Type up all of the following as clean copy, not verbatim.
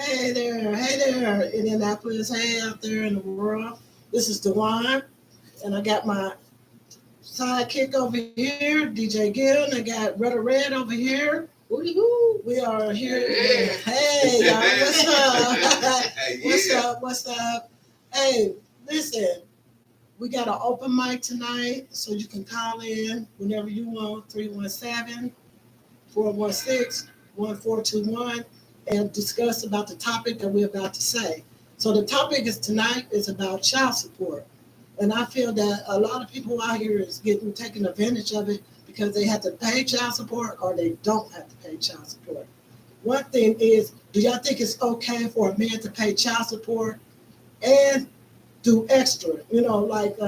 Hey there, Indianapolis. Hey, out there in the world. This is Dewan, and I got my sidekick over here, DJ Gill, and I got Red over here. Hooty hoo. We are here. Yeah. Hey, y'all, what's up? What's Yeah. up? What's up? Hey, listen, we got an open mic tonight, so you can call in whenever you want, 317-416-1421, and discuss about the topic that we're about to say. So the topic is tonight is about child support. And I feel that a lot of people out here is getting taking advantage of it because they have to pay child support or they don't have to pay child support. One thing is, do y'all think it's okay for a man to pay child support and do extra? Like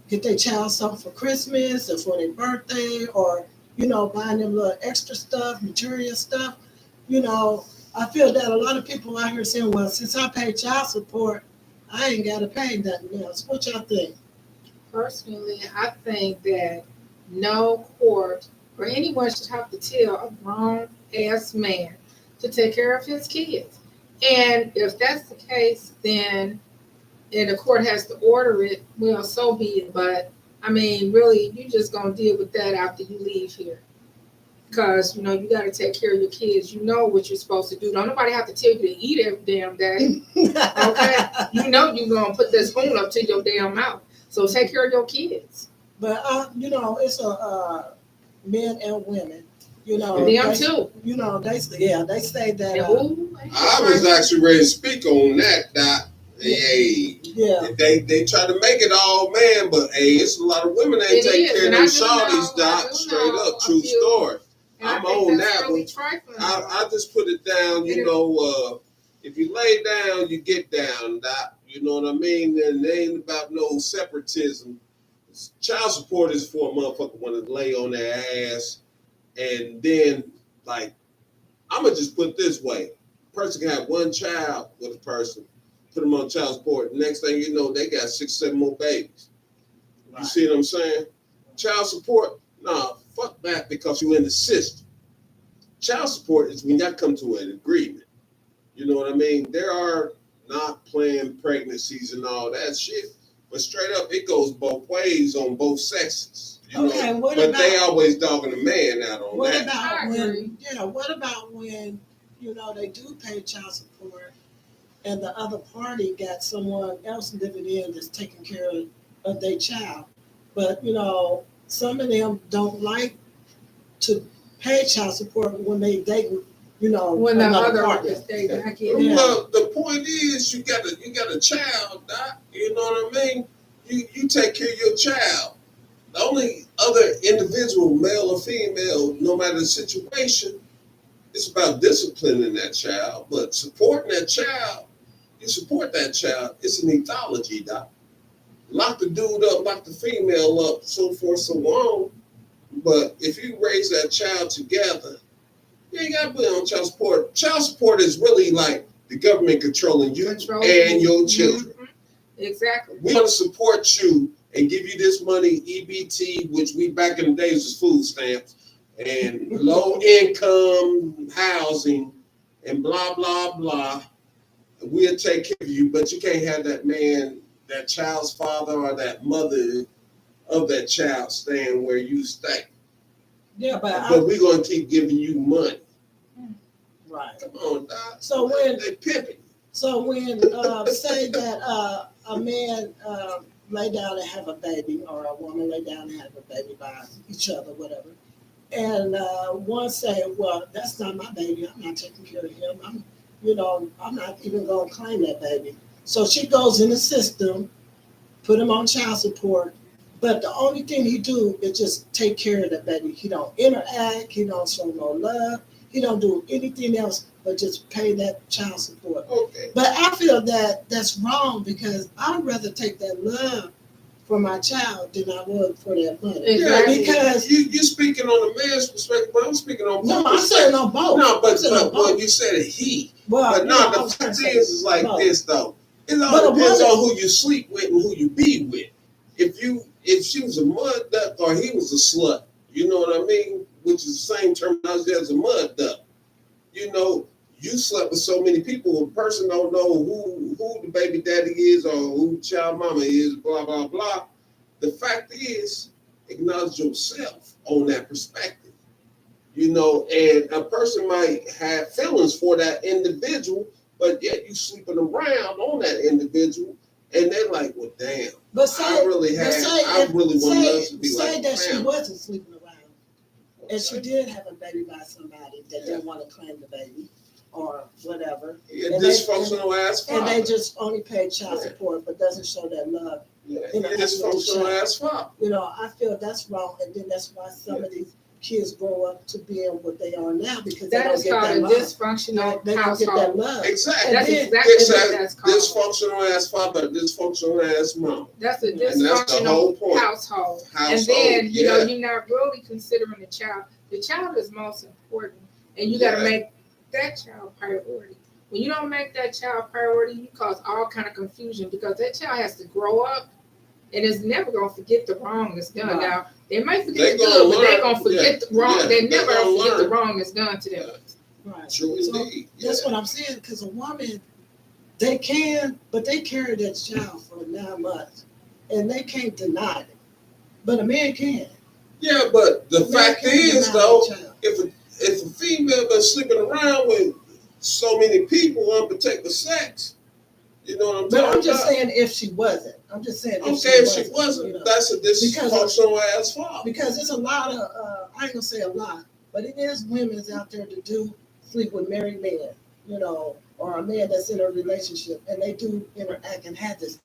get their child something for Christmas or for their birthday, or buying them little extra stuff, material stuff. I feel that a lot of people out here saying, "Well, since I pay child support, I ain't got to pay nothing else." What y'all think? Personally, I think that no court or anyone should have to tell a grown ass man to take care of his kids. And if that's the case, then and the court has to order it, well, so be it. But I mean, really, you just gonna deal with that after you leave here. Because you got to take care of your kids. You know what you're supposed to do. Don't nobody have to tell you to eat every damn day. Okay, you're gonna put that spoon up to your damn mouth. So take care of your kids. But it's a men and women. Them they, too. they say that. I was actually ready to speak on that, Doc. Hey, Yeah. they try to make it all man, but hey, it's a lot of women that ain't take care of them shorties, Doc. Straight up, true story. I'm on that really one. I just put it down, if you lay down, you get down, Doc. You know what I mean? And it ain't about no separatism. Child support is for a motherfucker want to lay on their ass. And then, like, I'm going to just put it this way. A person can have one child with a person, put them on child support. Next thing you know, they got 6, 7 more babies. Right. You see what I'm saying? Child support, nah, fuck that because you're in the system. Child support is when y'all come to an agreement. You know what I mean? There are not planned pregnancies and all that shit. But straight up, it goes both ways on both sexes. But they always dogging the man out on that. What about when, they do pay child support and the other party got someone else living in that's taking care of their child. But, some of them don't like to pay child support when they date, when the other partner. Well, the point is you got a child, Doc. You know what I mean? You take care of your child. The only other individual, male or female, no matter the situation, it's about disciplining that child. But supporting that child, you support that child. It's an ethology, Doc. Lock the dude up, lock the female up, so forth, so on. But if you raise that child together, you ain't got to put on child support. Child support is really like the government controlling you and your children. Mm-hmm. Exactly. We want to support you and give you this money, EBT, which we back in the days was food stamps, and low income housing, and blah, blah, blah. We'll take care of you, but you can't have that man, that child's father or that mother of that child staying where you stay. Yeah, but we're going to keep giving you money. Right. Come on, Doc. So when they pimping. So when say that a man lay down and have a baby, or a woman lay down and have a baby by each other, whatever, and one say, "Well, that's not my baby. I'm not taking care of him. I'm not even going to claim that baby." So she goes in the system, put him on child support. But the only thing he do is just take care of the baby. He don't interact. He don't show no love. He don't do anything else but just pay that child support. Okay. But I feel that that's wrong because I'd rather take that love for my child than I would for that money. Exactly. Because you're speaking on the man's perspective, but I'm speaking on both. No, I'm saying on both. No, but you said he. But no, the fact is like this though. It all depends on who you sleep with and who you be with. If she was a mud duck or he was a slut, you know what I mean? Which is the same terminology as a mud duck. You you slept with so many people, a person don't know who the baby daddy is or who child mama is, blah, blah, blah. The fact is, acknowledge yourself on that perspective. You know, and a person might have feelings for that individual, but yet you sleeping around on that individual, and they're like, well, damn, But say, I really want us to be say like that she family. wasn't sleeping around, and she did have a baby by somebody that didn't want to claim the baby or whatever, Yeah, and dysfunctional ass father. and they just only paid child support, but doesn't show that love. Yeah, you know, dysfunctional ass father. You know, I feel that's wrong, and then that's why some of these kids grow up to being what they are now because they That don't is get called that a love. dysfunctional They don't get that household. love. Exactly. That's then- exactly what Exactly. that's called. Dysfunctional ass father, dysfunctional ass mom. That's a And that's the whole dysfunctional point. household. And Household, then, you know, yeah. you're not really considering the child. The child is most important. And you got to Yeah. make that child priority. When you don't make that child priority, you cause all kind of confusion because that child has to grow up and is never going to forget the wrong that's done. Right. Now, they might They forget the gonna good, but they're learn. going to forget the wrong. Yeah. They They never gonna forget the learn. wrong that's done to them. Right. True So indeed. that's Yeah. what I'm saying, because a woman, they can, but they carry that child for 9 months, and they can't deny it. But a man can. Yeah, but the A man fact can't is, deny though, that child. if a female been sleeping around with so many people, unprotected sex, you know what I'm But talking I'm just about? saying if she wasn't. I'm just saying Okay, if she wasn't, you know. that's a dysfunctional ass father. Because it's a lot of, I ain't gonna say a lot, but it is women out there that do sleep with married men, you know, or a man that's in a relationship, and they do interact and have this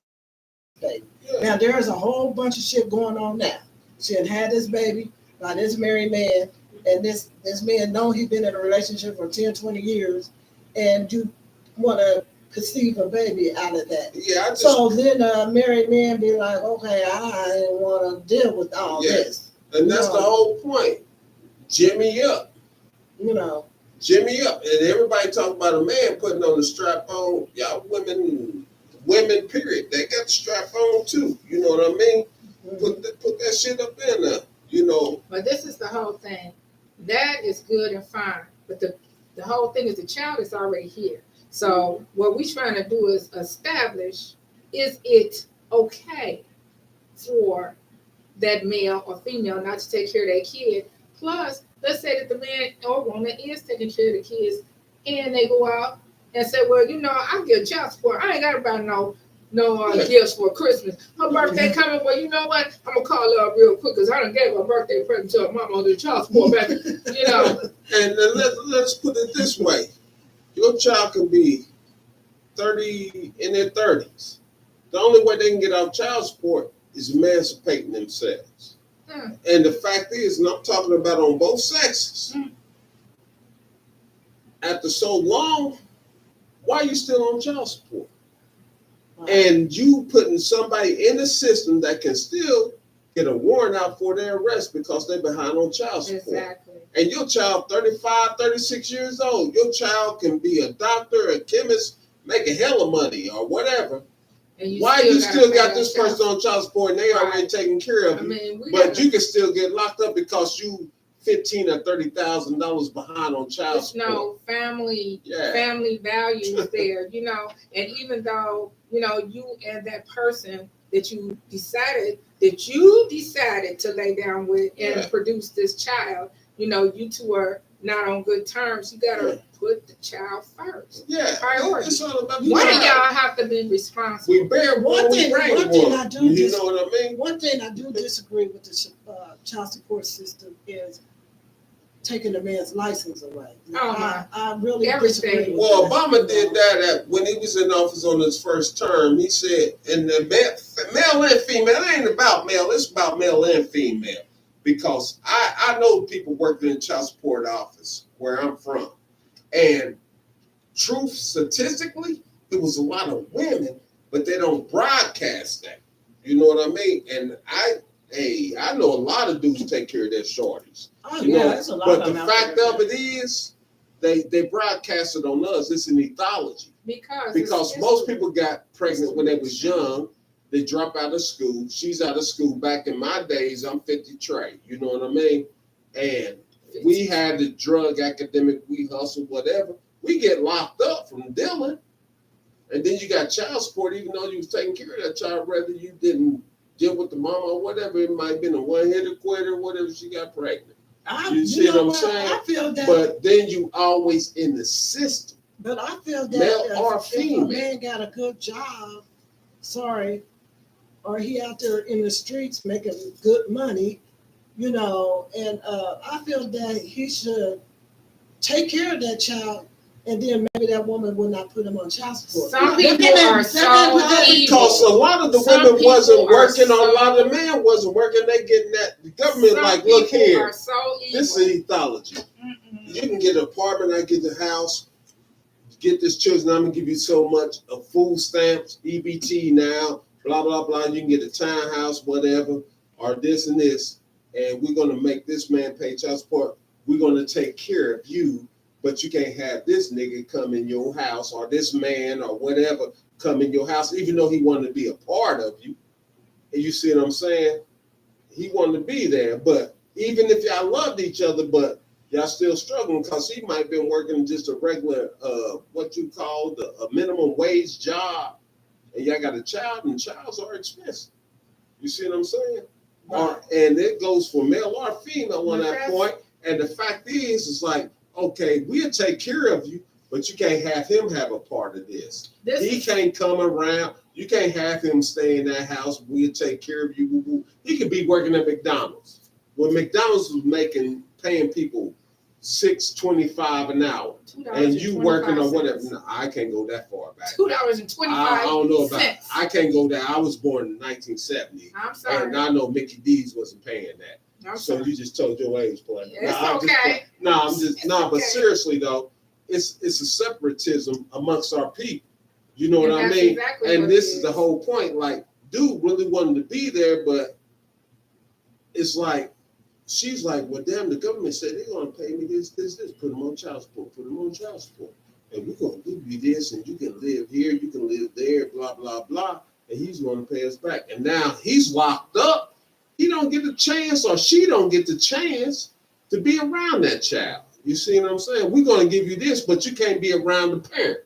baby. Yeah. Now, there is a whole bunch of shit going on now. She had this baby by this married man, and this man know he been in a relationship for 10, 20 years, and you want to conceive a baby out of that. Yeah, I just So then a married man be like, okay, I didn't want to deal with all Yeah. this, and that's the whole point. Jimmy up. you know. Jimmy up. And everybody talk about a man putting on the strap on. Y'all women, period. They got the strap on too. You know what I mean? Put that shit up in there. You know. But this is the whole thing. That is good and fine. But the whole thing is the child is already here. So what we're trying to do is establish, is it okay for that male or female not to take care of their kid? Plus, let's say that the man or woman is taking care of the kids and they go out and say, well, you know, I get child support. I ain't got to buy no gifts for Christmas. Her birthday coming. Well, you know what? I'm going to call her up real quick because I done gave her a birthday present to her mama on the child support back. You know. And let's put it this way. Your child can be 30 in their 30s. The only way they can get off child support is emancipating themselves. Hmm. And the fact is, and I'm talking about on both sexes, after so long, why are you still on child support? And you putting somebody in the system that can still get a warrant out for their arrest because they're behind on child support. Exactly. And your child, 35, 36 years old, your child can be a doctor, a chemist, make a hell of money or whatever. And Why you still gotta got pay this that person on child support and they already Right. taking care of I you, mean, we but gotta- you can still get locked up because you $15,000 or $30,000 behind on child There's support. no family Yeah. values there, you know. And even though, you know, you and that person that you decided to lay down with and Yeah. produce this child, you know, you two are not on good terms. You gotta put the child first. Yeah, Priority. it's all about You One of child. y'all have to be responsible. We bear One one, we thing- bring one thing I one. do You dis- know what I mean? One thing I do disagree with the child support system is taking the man's license away. Oh, my. I really Everything. disagree with Well, that. Obama did that when he was in office on his first term. He said, and the male and female, it ain't about male, it's about male and female. Because I know people working in the child support office where I'm from. And truth, statistically, it was a lot of women, but they don't broadcast that. You know what I mean? And I know a lot of dudes take care of their shorties. Oh, You yeah, know, there's a lot but of the them out fact there. of it is, they broadcast it on us. It's an ethology. Because Because it's most people got pregnant when they was young. They drop out of school. She's out of school. Back in my days, I'm 50 Trey. You know what I mean? And we had the drug academic, we hustle, whatever. We get locked up from dealing. And then you got child support, even though you was taking care of that child, whether you didn't deal with the mama or whatever. It might have been a one-hitter quitter, whatever, she got pregnant. You see what I'm saying? I feel that. But then you always in the system. But I feel that Male or if a female. man got a good job, or he out there in the streets making good money, and I feel that he should take care of that child, and then maybe that woman will not put him on child support. Some people are so evil. Because a lot of the Some women wasn't people are working, so- a lot of the men wasn't working. They getting that. The government Some like, look people here, are so this evil. is ethology. Mm-mm. You can get an apartment, I get the house, get this children, I'm gonna give you so much of food stamps, EBT now, blah, blah, blah. You can get a townhouse, whatever, or this and this. And we're gonna make this man pay child support. We're gonna take care of you, but you can't have this nigga come in your house or this man or whatever come in your house, even though he wanted to be a part of you. And you see what I'm saying? He wanted to be there, but even if y'all loved each other, but y'all still struggling because he might have been working just a regular, what you call a minimum wage job, and y'all got a child, and childs are expensive. You see what I'm saying? And it goes for male or female on that point. And the fact is, it's like, okay, we'll take care of you, but you can't have him have a part of this. He can't come around. You can't have him stay in that house. We'll take care of you. Woo, woo. He could be working at McDonald's. When McDonald's was paying people $6.25 an hour, and you working or whatever. No, I can't go that far back. $2.25. I don't know about it. I can't go there. I was born in 1970. I'm sorry. And I know Mickey D's wasn't paying that. I'm So sorry. you just told your age, boy. It's okay. It's But okay. seriously though, it's a separatism amongst our people. You know what I that's mean? exactly And what this it is the whole point. Like, dude really wanted to be there, but it's like, she's like, well, damn, the government said they're gonna pay me this. Put them on child support. And we're gonna give you this, and you can live here, you can live there, blah, blah, blah. And he's gonna pay us back. And now he's locked up. He don't get the chance, or she don't get the chance to be around that child. You see what I'm saying? We're gonna give you this, but you can't be around the parent.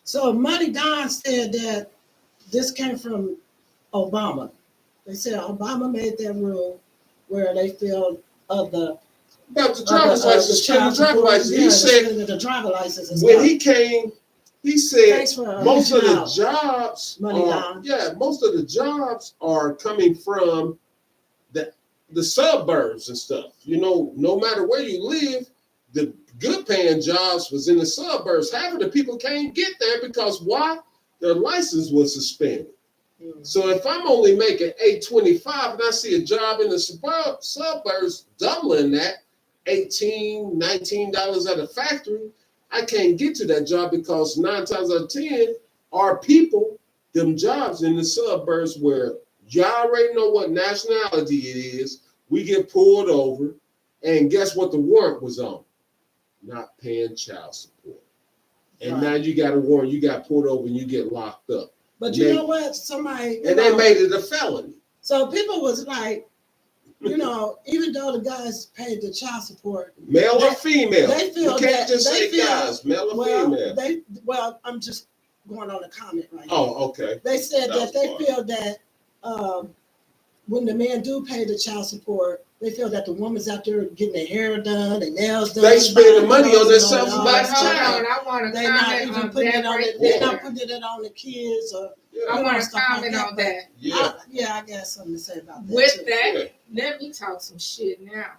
So Money Don said that this came from Obama. They said Obama made that rule where they feel of the About the driver's license, child the driver's support, license. yeah, He said the driver license and when stuff. he came, he said Thanks for most of reaching the out. jobs Money Don. most of the jobs are coming from the suburbs and stuff. You know, no matter where you live, the good paying jobs was in the suburbs. Half of the people can't get there because why? Their license was suspended. So if I'm only making $8.25 and I see a job in the suburbs doubling that, $18, $19 at a factory, I can't get to that job because 9 times out of 10, our people, them jobs in the suburbs where y'all already know what nationality it is, we get pulled over, and guess what the warrant was on? Not paying child support. And Right. now you got a warrant, you got pulled over and you get locked up. But you know what? Somebody And they made it a felony. So people was like, even though the guys paid the child support, Male or female. they feel you can't that just they say feel, guys, male or female. I'm just going on a comment right now. Oh, okay. They said That that they was feel that when the men do pay the child support, they feel that the woman's out there getting their hair done, their nails done. They spending money on clothes themselves all But that hold stuff. on, I want to They're not comment even on putting that it on right it. They're there. not putting it on the kids or. I want to stuff like comment that, on that. Yeah. I got something to say about that. With too. that, let me talk some shit now.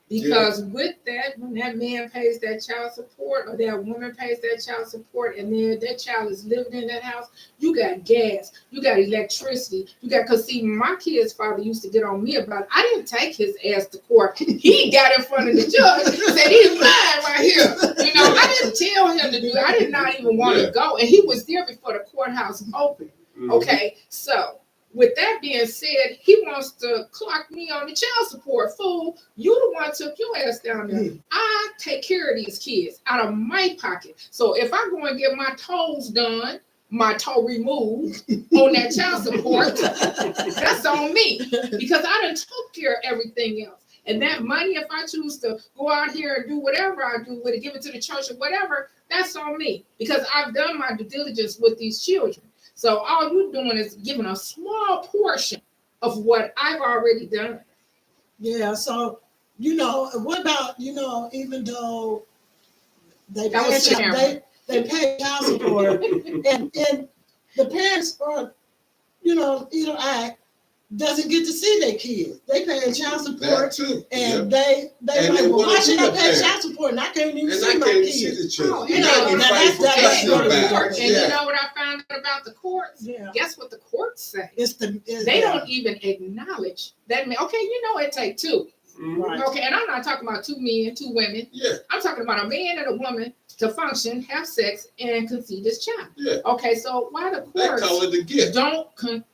Because with that, when that man pays that child support or that woman pays that child support and then that child is living in that house, you got gas, you got electricity, because see, my kid's father used to get on me about it. I didn't take his ass to court. He got in front of the judge and said, he's mine right here. I didn't tell him to do it. I did not even want to go. And he was there before the courthouse opened. Mhm. Okay, so with that being said, he wants to clock me on the child support. Fool, you the one took your ass down there. I take care of these kids out of my pocket. So if I go and get my toes done, my toe removed on that child support, that's on me because I done took care of everything else. And that money, if I choose to go out here and do whatever I do with it, give it to the church or whatever, that's on me because I've done my due diligence with these children. So all you're doing is giving a small portion of what I've already done. Yeah, so what about even though they That pay was child, they pay child support and the parents are either act doesn't get to see their kids. They pay child support That too. and Yeah. they And like, then well, what why if should you I a pay parent? child support and I can't even And see I my can't kids? see the children. Oh, You and know, then everybody's that's professional what about it it. works. And Yeah. you know what I found out about the courts? Yeah. Guess what the courts say? yeah. They don't even acknowledge that. Okay, it take two. Mhm. Right. Okay, and I'm not talking about 2 men, 2 women. Yeah. I'm talking about a man and a woman to function, have sex, and conceive this child. Yeah. Okay, so why the They courts call it a gift.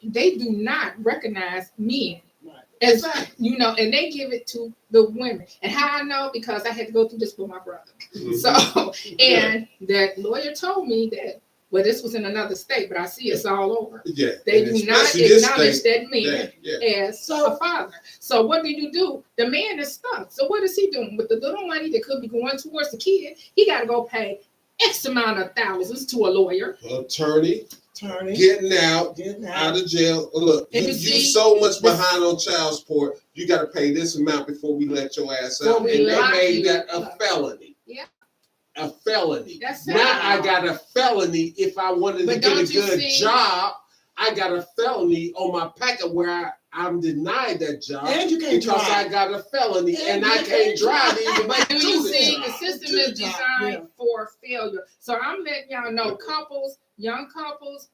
they do not recognize men Right. as and they give it to the women. And how I know, because I had to go through this with my brother. Mhm. So, and that lawyer told me that, well, this was in another state, but I see it's all over. Yeah. They And do not especially this acknowledge state, that man yeah. as a father. So what do? The man is stuck. So what is he doing with the little money that could be going towards the kid? He got to go pay X amount of thousands to a lawyer. Attorney Turning, getting out out. of jail. Look, And you you see, so much behind on child support. You got to pay this amount before we let your ass Before out. we And they lock made you that a up. felony. Yeah. A felony. That's Now sad. I got a felony if I wanted But to get a don't you good see- job. I got a felony on my packet where I'm denied that job And you can't because I drive. got a felony and And I you can't can't drive drive. even But do to you the see, job. the system To the is job, designed for failure. So I'm letting y'all know, couples, young couples,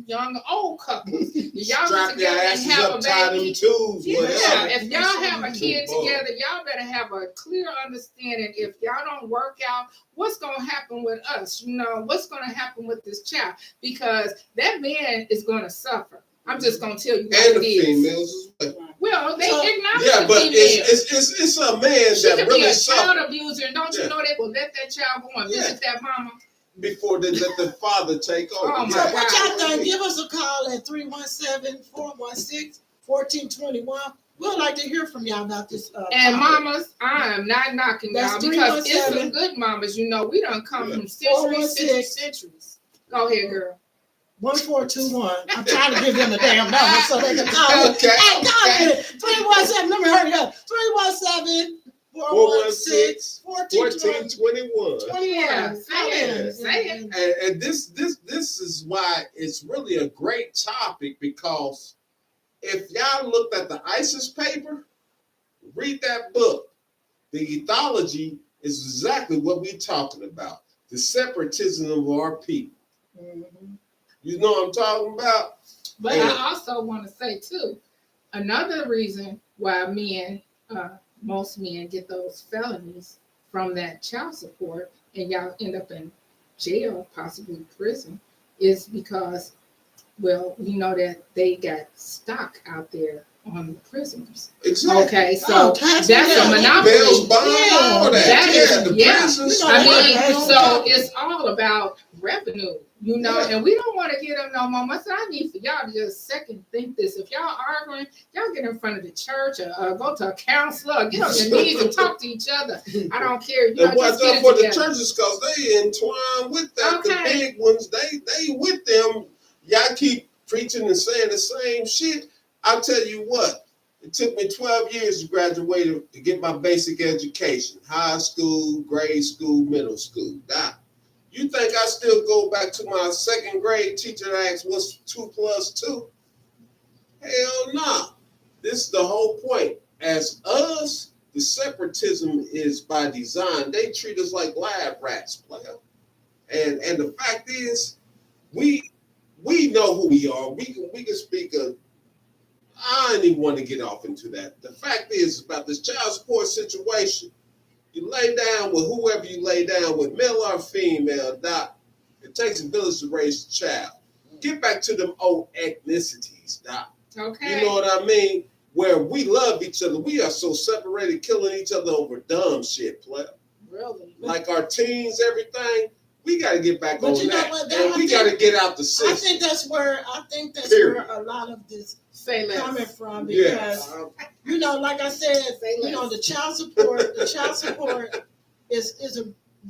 young old couples. Y'all get Strap your together and asses have up, a tie them baby. tubes, Yeah, whatever. if y'all have a kid Boy. together, y'all better have a clear understanding. If y'all don't work out, what's gonna happen with us? What's gonna happen with this child? Because that man is gonna suffer. I'm just gonna tell you what And it the is. females as well. Well, they So- acknowledge Yeah, the but female. it's a man She that could be really a child suffered abuser, and don't Yeah. you know they will let that child go and Yeah. visit that mama? before they let the father take over. Oh, my So Yeah. what God. y'all think? Give us a call at 317-416-1421. We'd like to hear from y'all about this. And topic. mamas, I am not knocking y'all That's because it's 317. some good mamas. We done come Yeah. from centuries. 416. Go ahead, girl. 1421. I'm trying to give them a damn number so they can call it. Okay. Hey, call it. 317. Let me hurry up. 317 416 1421. 21. Say it. And this is why it's really a great topic, because if y'all looked at the ISIS paper, read that book. The ethology is exactly what we're talking about. The separatism of our people. Mhm. You know what I'm talking about? But Yeah. I also want to say too, another reason why most men get those felonies from that child support and y'all end up in jail, possibly prison, is because, well, we know that they got stock out there on the prisoners. Exactly. Okay, so Oh, tax that's yeah. a monopoly. Bills, bonds, Yeah. all that. That Yeah, is- the yeah. prisons. You know, I Yeah. mean, so it's all about revenue, Yeah. and we don't want to get them no more. So I need for y'all to just second think this. If y'all arguing, y'all get in front of the church or go to a counselor, or get on your knees and talk to each other. I don't care. And Just watch get out it for the together. churches, because they entwine with that. Okay. The big ones, they with them. Y'all keep preaching and saying the same shit. I'll tell you what. It took me 12 years to graduate to get my basic education. High school, grade school, middle school. Now, you think I still go back to my second grade teacher and ask what's 2 plus 2? Hell no. This is the whole point. As us, the separatism is by design. They treat us like lab rats, player. And the fact is, we know who we are. We can speak of. I don't even want to get off into that. The fact is about this child support situation. You lay down with whoever you lay down with, male or female, doc. It takes a village to raise a child. Get back to them old ethnicities, doc. Okay. You know what I mean? Where we love each other. We are so separated, killing each other over dumb shit, player. Really? Like our teens, everything. We got to get back But on you know that. what, And I we think- got to get out the I system. think that's where Period. a lot of this Say less. coming from Yeah. because you know, like I said, Say you know, less. the child support is a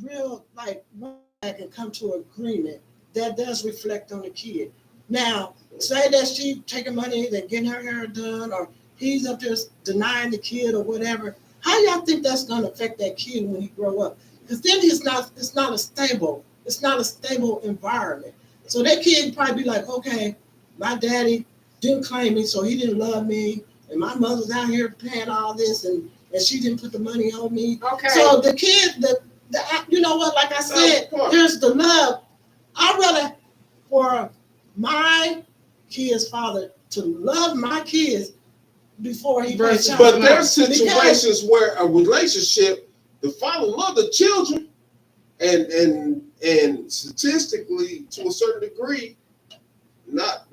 real like one that can come to agreement that does reflect on the kid. Now, say that she taking money and getting her hair done, or he's up there denying the kid or whatever. How y'all think that's gonna affect that kid when he grow up? Because then it's not a stable environment. So that kid probably be like, okay, my daddy didn't claim me, so he didn't love me, and my mother's out here paying all this, and she didn't put the money on me. Okay. So the kid, you know what? Like I said, here's the love. I'd rather for my kid's father to love my kids before he pays child But support. there's situations where a relationship, the father love the children, and statistically to a certain degree, not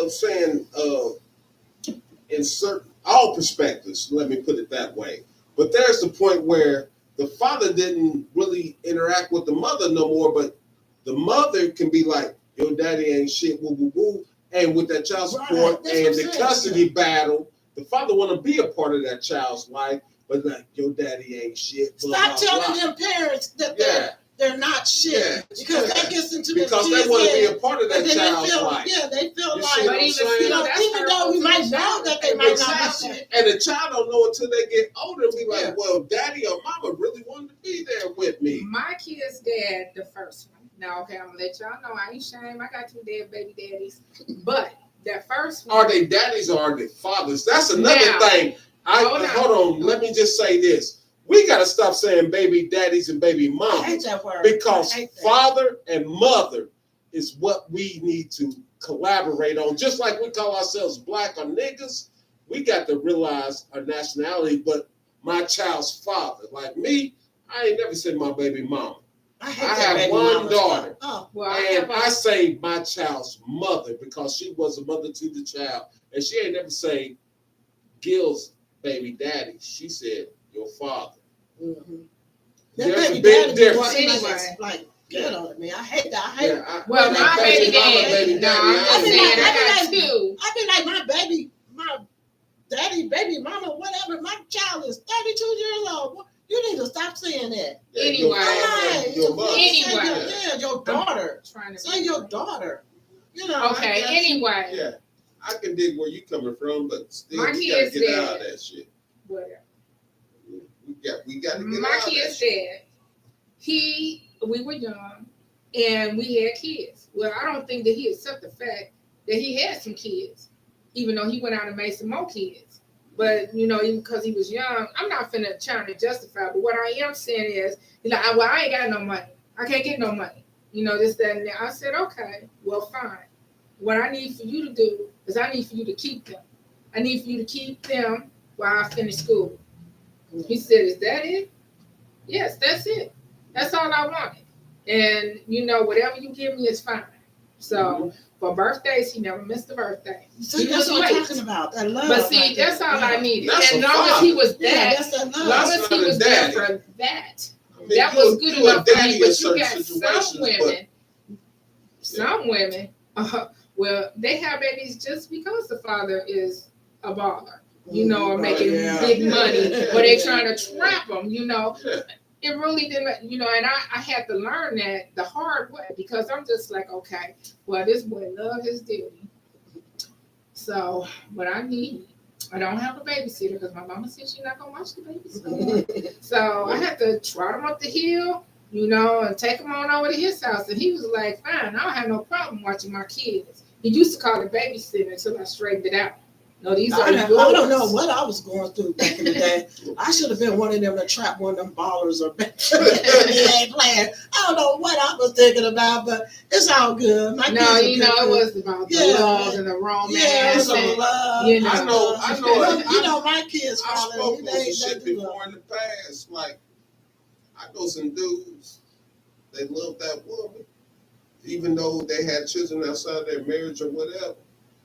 saying in certain all perspectives. Let me put it that way. But there's the point where the father didn't really interact with the mother no more, but the mother can be like, your daddy ain't shit, woo woo woo. And with that child support and the custody battle, the father want to be a part of that child's life, but like, your daddy ain't shit. Stop telling them parents that they're not shit, because that gets into the because they want to be a part of that child's life. Yeah, they feel You like, see what I'm saying? you know, even though we might know that they might not be shit. And the child don't know until they get older and be like, well, daddy or mama really wanted to be there with me. My kid's dad, the first one. Now, okay, I'm gonna let y'all know I ain't shame. I got 2 dead baby daddies, but that first one. Are they daddies or are they fathers? That's another thing. Hold on. Let me just say this. We got to stop saying baby daddies and baby moms. I hate that word. Because father and mother is what we need to collaborate on. Just like we call ourselves black or niggas, we got to realize our nationality. But my child's father, like me, I ain't never said my baby mama. I have one daughter. Oh, well, and I say my child's mother because she was a mother to the child. And she ain't never say Gil's baby daddy. She said your father. Mm-hmm. There's a big difference. Well, anyway, like, get on me. I hate that. I hate that. Well, my baby daddy. No, I'm just saying I got 2. I be like my daddy, baby mama, whatever. My child is 32 years old. You need to stop saying that. Anyway, your daughter. Say your daughter. You know. Okay. Anyway. Yeah, I can dig where you coming from, but still, my we gotta kid's get out of that shit. Whatever. We got to get my out of that. My kid's dad. We were young, and we had kids. Well, I don't think that he accepted the fact that he had some kids, even though he went out and made some more kids. But, you know, even because he was young, I'm not finna try to justify. But what I am saying is, he's like, well, I ain't got no money. I can't get no money. You know, this, that, and that. I said, okay, well, fine. What I need for you to do is I need for you to keep them. I need for you to keep them while I finish school. He said, is that it? Yes, that's it. That's all I wanted. And, you know, whatever you give me is fine. So, for birthdays, he never missed a birthday. See, that's what I'm talking about. That love. But see, that's all I needed. That's as long as he was there, long as he was there for that, that was good enough for me. But you got some women, well, they have babies just because the father is a baller. You know, or making big money, or they trying to trap them, you know. It really didn't, you know, and I had to learn that the hard way because I'm just like, okay, well, this boy loves his daddy. So, what I don't have a babysitter because my mama said she's not going to watch the babies. So, I had to trot him up the hill, you know, and take him on over to his house. And he was like, fine, I don't have no problem watching my kids. He used to call it babysitter until I straightened it out. No, these are yours. I don't know what I was going through back in the day. I should have been one of them to trap one of them ballers or they ain't playing. I don't know what I was thinking about, but it's all good. It was about the love and the romance. Yeah, and love. You know, I know my kids. I spoke on some shit before in the past. Like, I know some dudes. They love that woman, even though they had children outside their marriage or whatever.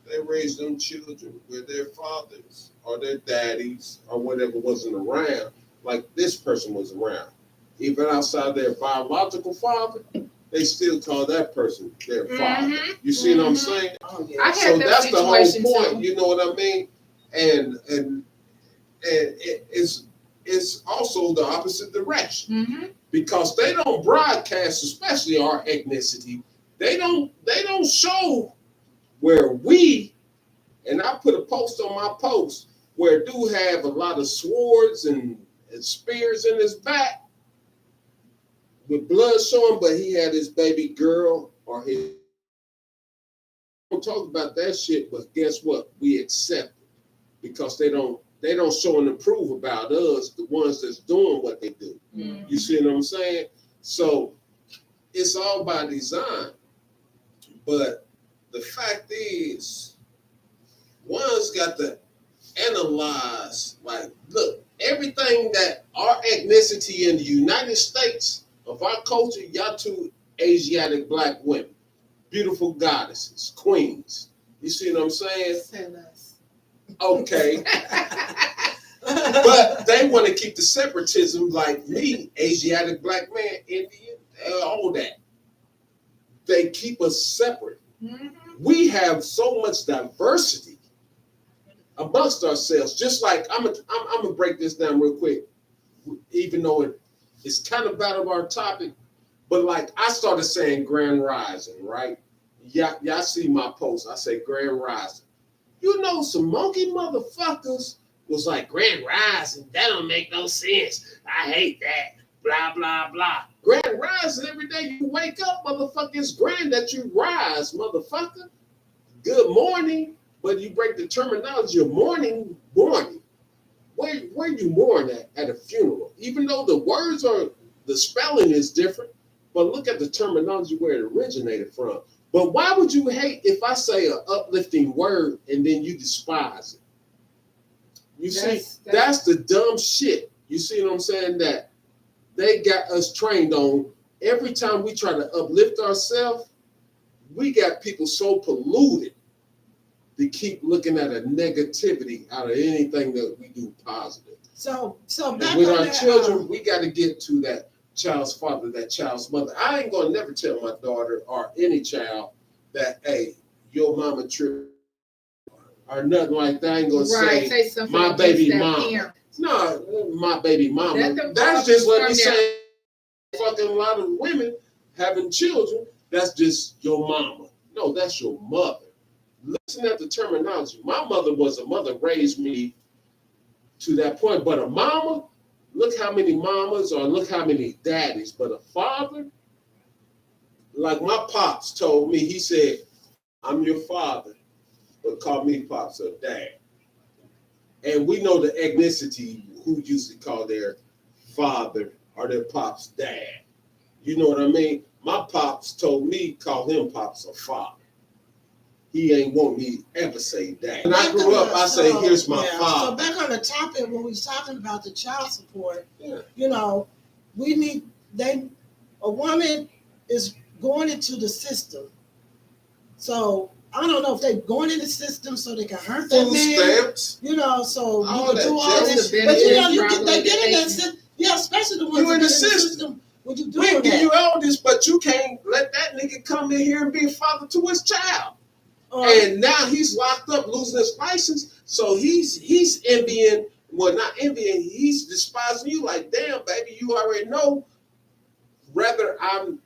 They raised them children with their fathers or their daddies or whatever wasn't around, like this person was around. Even outside their biological father, they still call that person their father. Mhm. You see what I'm Mhm. saying? Oh, I yeah. had So that that's the whole situation point. too. You know what I mean? And it's also the opposite direction Mm-hmm. because they don't broadcast, especially our ethnicity. They don't show where we. And I put a post on my post where dude have a lot of swords and spears in his back with blood showing, but he had his baby girl or his. Don't talk about that shit, but guess what? We accept it because they don't show and approve about us, the ones that's doing what they do. Mm-hmm. You see what I'm saying? So it's all by design. But the fact is, one's got to analyze, like, look, everything that our ethnicity in the United States of our culture, y'all two Asiatic black women, beautiful goddesses, queens. You see what I'm saying? Say less. Okay. But they want to keep the separatism like me, Asiatic black man, Indian, all that. They keep us separate. Mm-hmm. We have so much diversity amongst ourselves. Just like I'm gonna break this down real quick, even though it's kind of out of our topic. But like I started saying Grand Rising, right? Y'all see my post. I say Grand Rising. You know, some monkey motherfuckers was like, Grand Rising, that don't make no sense. I hate that. Blah, blah, blah. Grand Rising, every day you wake up, motherfucker, it's grand that you rise, motherfucker. Good morning. But you break the terminology of morning. Where you mourn at a funeral? Even though the spelling is different, but look at the terminology where it originated from. But why would you hate if I say an uplifting word and then you despise it? You see, that's the dumb shit. You see what I'm saying? That they got us trained on. Every time we try to uplift ourselves, we got people so polluted to keep looking at a negativity out of anything that we do positive. So And back with on our that, children, we got to get to that child's father, that child's mother. I ain't gonna never tell my daughter or any child that, hey, your mama tripped or nothing like that. I ain't gonna say something my against baby their mama. parent. No, my baby mama. Let them That's talk just let from me their- say, fucking a lot of women having children. That's just your mama. No, that's your mother. Listen at the terminology. My mother was a mother, raised me to that point, but a mama. Look how many mamas or look how many daddies, but a father. Like my pops told me, he said, "I'm your father, but call me pops or dad." And we know the ethnicity who usually call their father or their pops dad. You know what I mean? My pops told me call him pops or father. He ain't want me to ever say dad. When I grew up, I say, "Here's my father." So back on the topic when we was talking about the child support, Yeah. you know, a woman is going into the system. So I don't know if they're going in the system so they can hurt that Food man. stamps. You know, so you All can that do all junk. this. The But you know, benefits they get in that probably system. Yeah, especially the ones You that in get the in the system. system. When you We doing give that. you all this, but you can't let that nigga come in here and be a father to his child. Or- And now he's locked up, losing his license. So he's envying, well, not envying, he's despising you. Like, damn, baby, you already know. Rather, I'm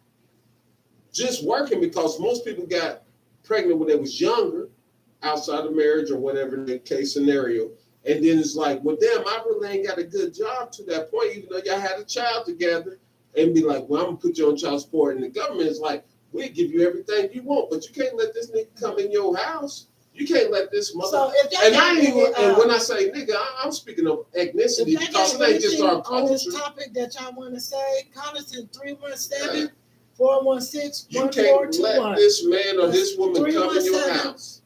just working because most people got pregnant when they was younger, outside of marriage or whatever the case scenario. And then it's like, well, damn, I really ain't got a good job to that point, even though y'all had a child together. And be like, well, I'm gonna put you on child support. And the government is like, we'll give you everything you want, but you can't let this nigga come in your house. You can't let this mother. So if y'all And got and when I say nigga, I'm speaking of ethnicity if y'all because got it ain't just anything our on this culture. topic that y'all want to say, call us in 317-416-1421. You can't let this man or this woman come in your 317. house.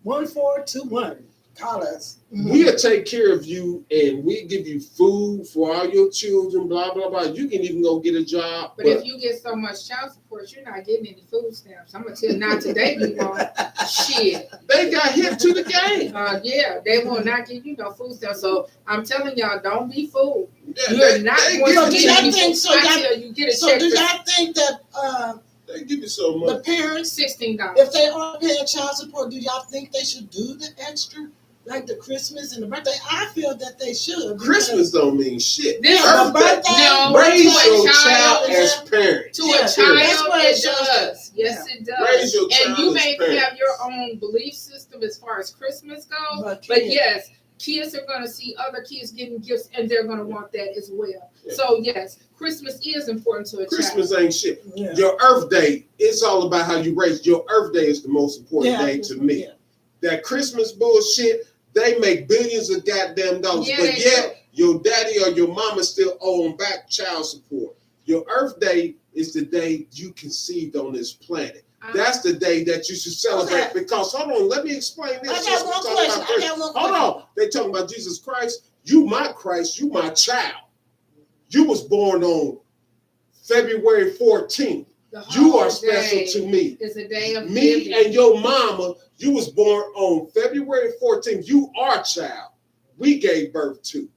416-1421. Call us. We'll take care of you and we give you food for all your children, blah, blah, blah. You can even go get a job. But if you get so much child support, you're not getting any food stamps. I'm gonna tell you, not today you won't. Shit. They got hip to the game. Yeah, they will not give you no food stamps. So I'm telling y'all, don't be fooled. Yeah, You're not going So to do get y'all any think- food so y'all- until you get a So check do for y'all think that they give you so the much. parents, $16. if they are paying child support, do y'all think they should do the extra? Like the Christmas and the birthday? I feel that they should. because- Christmas don't mean shit. This Yeah, Birthday, birthday, no, raise to a your child child is- as parents. To Yeah, a that's child, what it it shows. does. Yes, it does. Raise your child And you as may parents. have your own belief system as far as Christmas goes, But but kids- yes, kids are going to see other kids getting gifts, and they're going to want that as well. Yeah. So yes, Christmas is important to a Christmas child. ain't shit. Yeah. Your Earth Day, it's all about how you raise. Your Earth Day is the most important Yeah, day to me. yeah. That Christmas bullshit, they make billions of goddamn dollars, Yeah, but they yet your daddy or your mama still owe them back child support. Your Earth Day is the day you conceived on this planet. That's the day that you should celebrate. Okay. Because hold on, let me explain this. I Since got we're one talking question. about I Christ. got one Hold question. on, they talking about Jesus Christ. You my Christ, you my child. You was born on February 14th. The You are holiday special to me. is a day of Me giving. and your mama, you was born on February 14th. You our child. We gave birth to.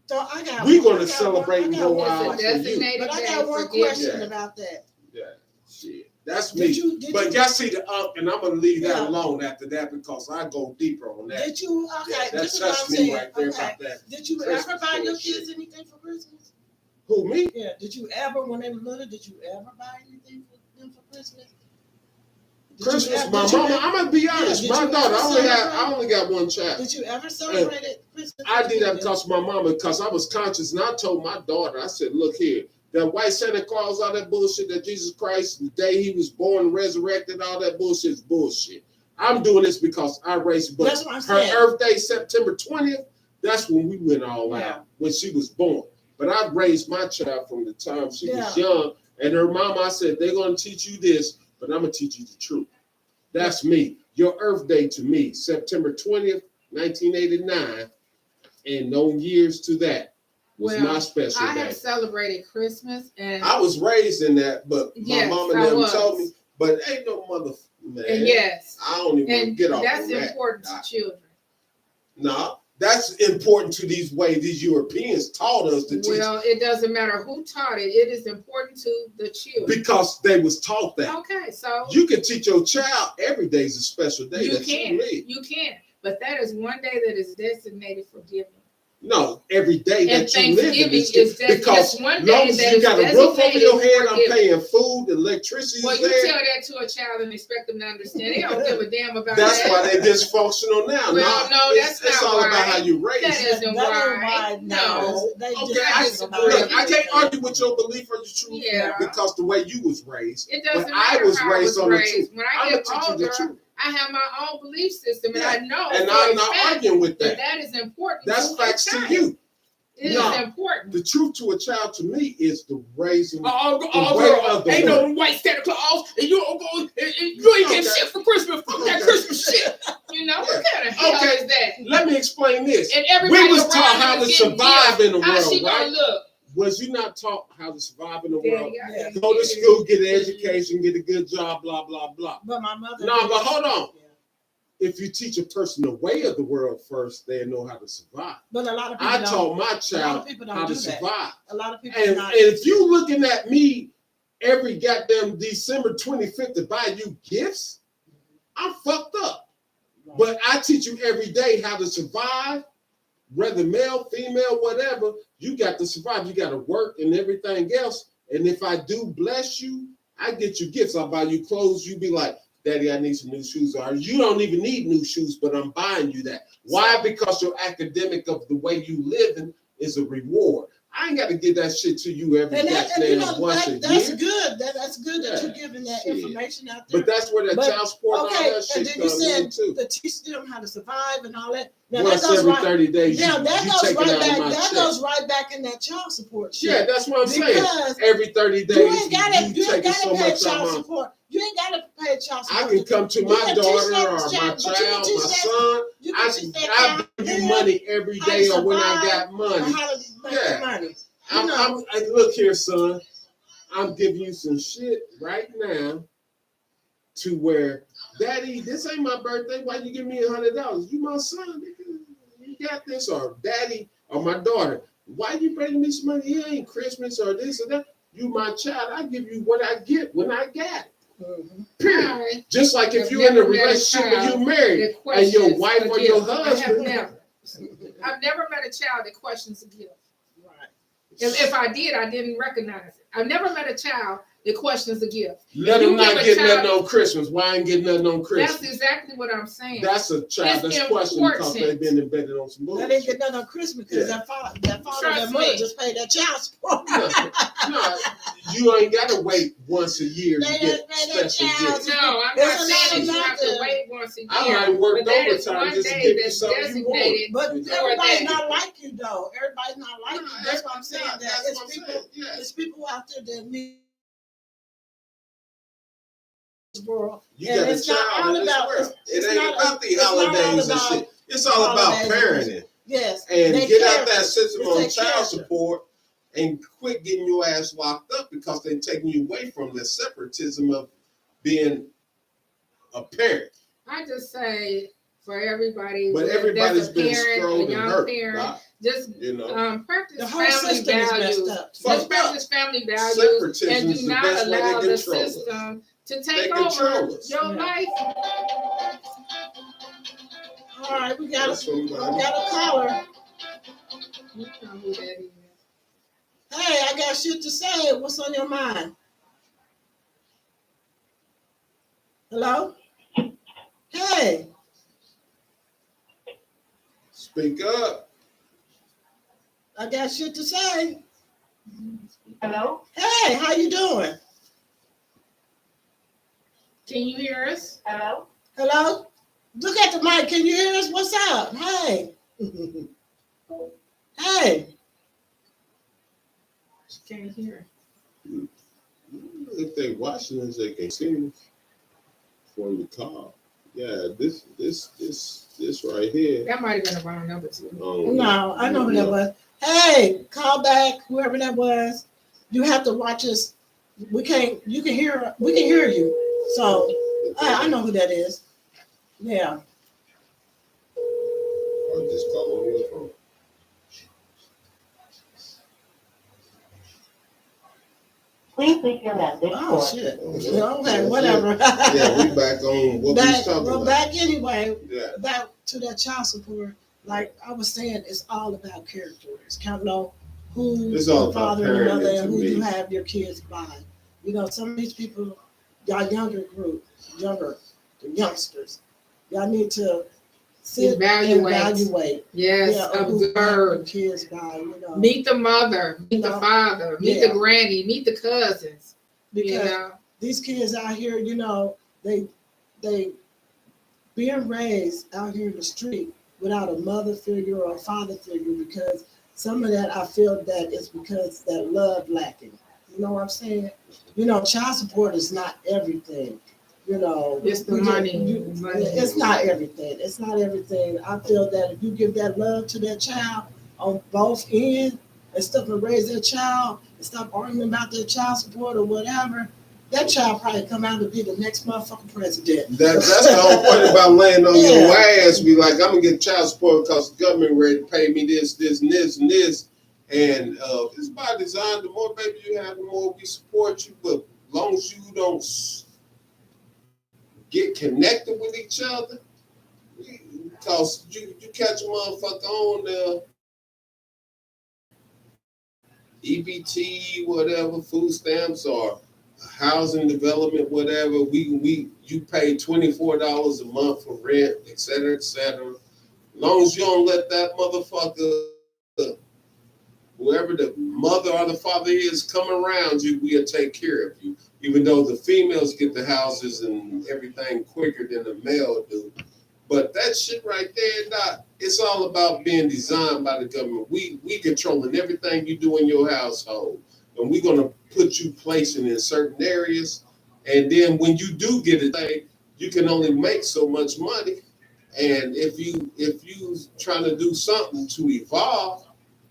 So I got. We one- gonna I got celebrate one- and I got go one out It's a for question. you. designated But I day got for one giving. question Yeah. about that. Yeah, shit. That's Did me. you? But y'all see the and I'm gonna leave that Yeah. alone after that because I go deeper on that. Did you? Okay, Yeah, that this is what touched I'm me saying. right there Okay. about that. Did you Christmas ever buy your bullshit. kids anything for Christmas? Who, me? Yeah. Did you ever, when they were little, did you ever buy anything for them for Christmas? Did you Christmas, ever- my did you mama. ever- I'm gonna be honest. did my you daughter, ever I only got one child. Did you ever celebrate it Christmas? I did that because my mama, because I was conscious, and I told my daughter, I said, look here, that white Santa Claus, all that bullshit, that Jesus Christ, the day he was born, resurrected, all that bullshit is bullshit. I'm doing this because I raised, but That's what I'm her saying. Earth Day, September 20th, that's when we went all Yeah. out, when she was born. But I raised my child from the time she was Yeah. young, and her mama, I said, they're going to teach you this, but I'm going to teach you the truth. That's me. Your Earth Day to me, September 20th, 1989, and no years to that was Well, my special I day. have celebrated Christmas, and I was raised in that, but my Yes, mama I never was. told me. But ain't no mother, man. and yes, I don't even and get off that's on that. important Nah. to children. Nah, that's important to these way these Europeans taught us to teach Well, it doesn't matter who taught it; it is important to the children. because they was taught that. Okay, so You can teach your child every day is a special day. you that can, live. you can, but that is one day that is designated for giving. No, every day And that you live in Thanksgiving is is because just one long day as that you is got a roof over designated your head, for I'm giving. paying food, electricity Well, is you there. tell that to a child and expect them to understand. They don't give a damn about That's that. why they're dysfunctional now. Well, no, it's, that's it's not all why. about how you raise. That it. isn't That why. ain't No. They Okay, just I, disagree. look, I can't argue with your belief or your truth Yeah. because the way you was raised. It doesn't But I matter was how I raised was on the raised. truth. When I I'm get gonna teach you the older, truth, I have my own belief system, and Yeah. I know and for I'm a not fact arguing with that that. that is important. That's to facts a to child. you. It is No. important. The truth to a child to me is the raising. Oh, The way of the ain't word. no white Santa Claus, and you don't go, and you ain't get Okay. shit for Christmas. Fuck that Okay. Christmas shit. You know what kind of hell Okay. is that? Let me explain this. And everybody We was around taught you how to is getting survive gifts. in the How she world, gonna right? look? Was you not taught how to survive in the Daddy, world? I Yeah. can't Go to get it. school, get an education, get a good job, blah, blah, blah. But my mother. No, but hold on. Yeah. If you teach a person the way of the world first, they know how to survive. But a lot of people I don't. taught my A lot child of people how don't to do that. survive. A lot of people And not. if you looking at me every goddamn December 25th to buy you gifts, I'm fucked up. But I teach you every day how to survive, whether male, female, whatever. You got to survive. You got to work and everything else. And if I do bless you, I get you gifts. I buy you clothes. You be like, Daddy, I need some new shoes. Or you don't even need new shoes, but I'm buying you that. Why? Because your academic of the way you living is a reward. I ain't got to give that shit to you every And goddamn once a that's year. good. That's good that Yeah, you're giving that shit. information out there. But that's where that But, child support and all okay, that and shit then you comes in said too. to teach them how to survive and all that. Now Once that goes every right. 30 days, Yeah, that you goes take it right out back. of my That check. goes right back in that child support shit. Yeah, that's what I'm saying. Because Every 30 days, you ain't gotta you pay taking so much out child of my. support. You ain't gotta pay child support. I can come to You my can teach daughter that or my child, but you can child, teach my that- son. You can I teach that give you child money every how to day or when I survive, got money. how to make Yeah. the money. Look here, son. I'm giving you some shit right now to where, Daddy, this ain't my birthday. Why you give me $100? You my son, nigga. You got this. Or Daddy, or my daughter. Why you bringing me some money? It ain't Christmas or this or that. You my child. I give you what I get when I got it. Period. I Just like if have you're in a never met a relationship and child you married that and your questions wife a or your gift. I have husband. never. I've never met a child that questions a gift. Right. If I did, I didn't recognize it. I've never met a child that questions a gift. Let You them not give a get child- nothing on Christmas. Why I ain't getting nothing on Christmas? That's exactly what I'm saying. That's a child It's that's questioning because important. they've been embedded on some They didn't bullshit. get nothing on Christmas because Yeah. that father, Trust that mother me. just paid that child support. No, you ain't got to wait once a year to They get just paid that special child gifts. No, I'm There's not a saying lot that of you have to nothing. wait once a year. I might work but that is overtime one just to day give you that's something you want. designated. But You know, everybody's that. not like you though. Everybody's not like you. That's what I'm saying. That That's it's what I'm people, saying. Yeah. it's people out there that need this world. You And got a it's not child all in this about- world. it's It ain't not- about the it's not all holidays and about shit. It's all about holidays and parenting. Yes. And they get out character. that system It's on their child character. support and quit getting your ass locked up because they're taking you away from the separatism of being a parent. I just say for everybody, But that's everybody's a been parent, scrolled a and young hurt. parent, Doc, just you know, practice The whole family system is values. messed up. Just Fucked up. practice family values Separatism and is do the not best way allow to the control us. system to They take control over us. your Yeah. life. All right, we got That's what I'm a caller. You know who that is. Hey, I got shit to say. What's on your mind? Hello? Hey, Speak up. I got shit to say. Hello? Hey, how you doing? Can you hear us? Hello? Hello? Look at the mic. Can you hear us? What's up? Hey. Hey. She can't hear. If they watching us, they can see us before you call. Yeah, this right here. That might have been the wrong number too. No, I know who that was. Hey, call back, whoever that was. You have to watch us. We can hear you. So I know who that is. Yeah. Or just call on your phone. Please leave your message Oh for shit. Oh, Okay, whatever. Yeah, we back on what we was talking We're about. back anyway. Yeah. Back to that child support. Like I was saying, it's all about character. It's kind of know who It's all the about father and the mother parenting and to who me. you have your kids by. You know, some of these people, y'all the youngsters, y'all need to sit Evaluate. and evaluate. Yes, who you have your observe. kids by. You know, Meet the mother, meet the No. father, meet Yeah. the granny, meet the cousins. You because know, these kids out here, you know, they being raised out here in the street without a mother figure or a father figure, because some of that I feel that is because that love lacking. You know what I'm saying? You know, child support is not everything. You know, It's the we money. it's not everything. It's not everything. I feel that if you give that love to that child on both ends and stuff and raise their child and stop arguing about their child support or whatever, that child probably come out to be the next motherfucking president. That's the whole point about laying on Yeah. your ass. Be like, I'm gonna get child support because the government ready to pay me this, and this, and this. And it's by design. The more baby you have, the more we support you. But as long as you don't get connected with each other, because you catch a motherfucker on EBT, whatever, food stamps or housing development, whatever, you pay $24 a month for rent, et cetera, et cetera. As long as you don't let that motherfucker, whoever the mother or the father is, come around you, we'll take care of you. Even though the females get the houses and everything quicker than the male do. But that shit right there, Doc, it's all about being designed by the government. We controlling everything you do in your household. And we're gonna put you placing in certain areas And then when you do get it, you can only make so much money. And if you trying to do something to evolve,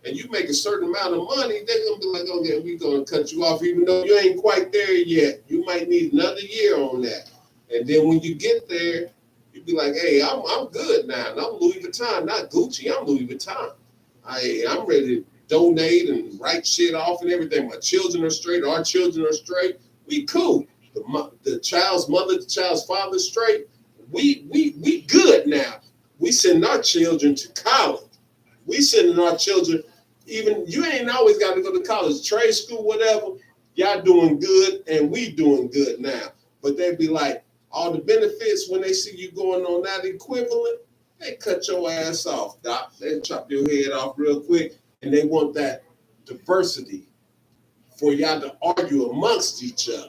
and you make a certain amount of money, they're gonna be like, okay, we're gonna cut you off, even though you ain't quite there yet. You might need another year on that. And then when you get there, you be like, hey, I'm good now. And I'm Louis Vuitton, not Gucci. I'm Louis Vuitton. I'm ready to donate and write shit off and everything. My children are straight. Our children are straight. We cool. The child's mother, the child's father straight. We good now. We send our children to college. We sending our children. Even you ain't always got to go to college, trade school, whatever. Y'all doing good, and we doing good now. But they be like, all the benefits when they see you going on that equivalent, they cut your ass off, doc. They chop your head off real quick, and they want that diversity for y'all to argue amongst each other.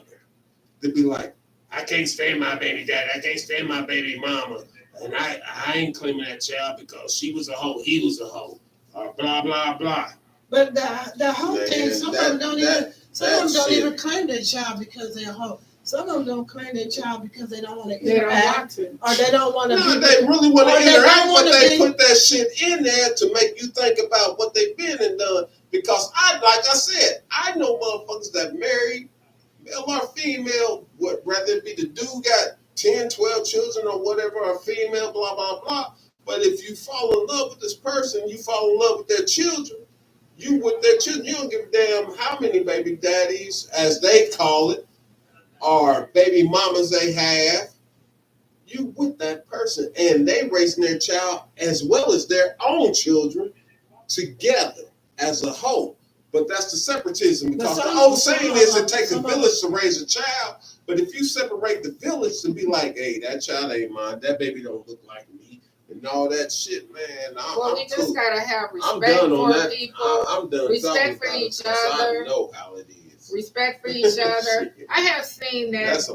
To be like, I can't stand my baby daddy, I can't stand my baby mama, and I ain't claiming that child because she was a hoe, he was a hoe, or blah blah blah. But the whole thing, some of them don't even claim their child because they're a hoe. Some of them don't claim their child because they don't want to interact, or they don't want to. No, they really want to interact, but they put that shit in there to make you think about what they've been and done. Because like I said, I know motherfuckers that married, male or female, whether it be the dude got 10, 12 children or whatever, or female, blah, blah, blah. But if you fall in love with this person, you fall in love with their children. You don't give a damn how many baby daddies, as they call it, or baby mamas they have. You with that person, and they raising their child as well as their own children together as a whole. But that's the separatism, because the old saying is it takes a village to raise a child. But if you separate the village and be like, hey, that child ain't mine, that baby don't look like me, and all that shit, man, I'm we cool. just gotta have I'm respect done on for that. people. I'm done. Respect for each other. I know how it is. Respect for each other. I have seen that That's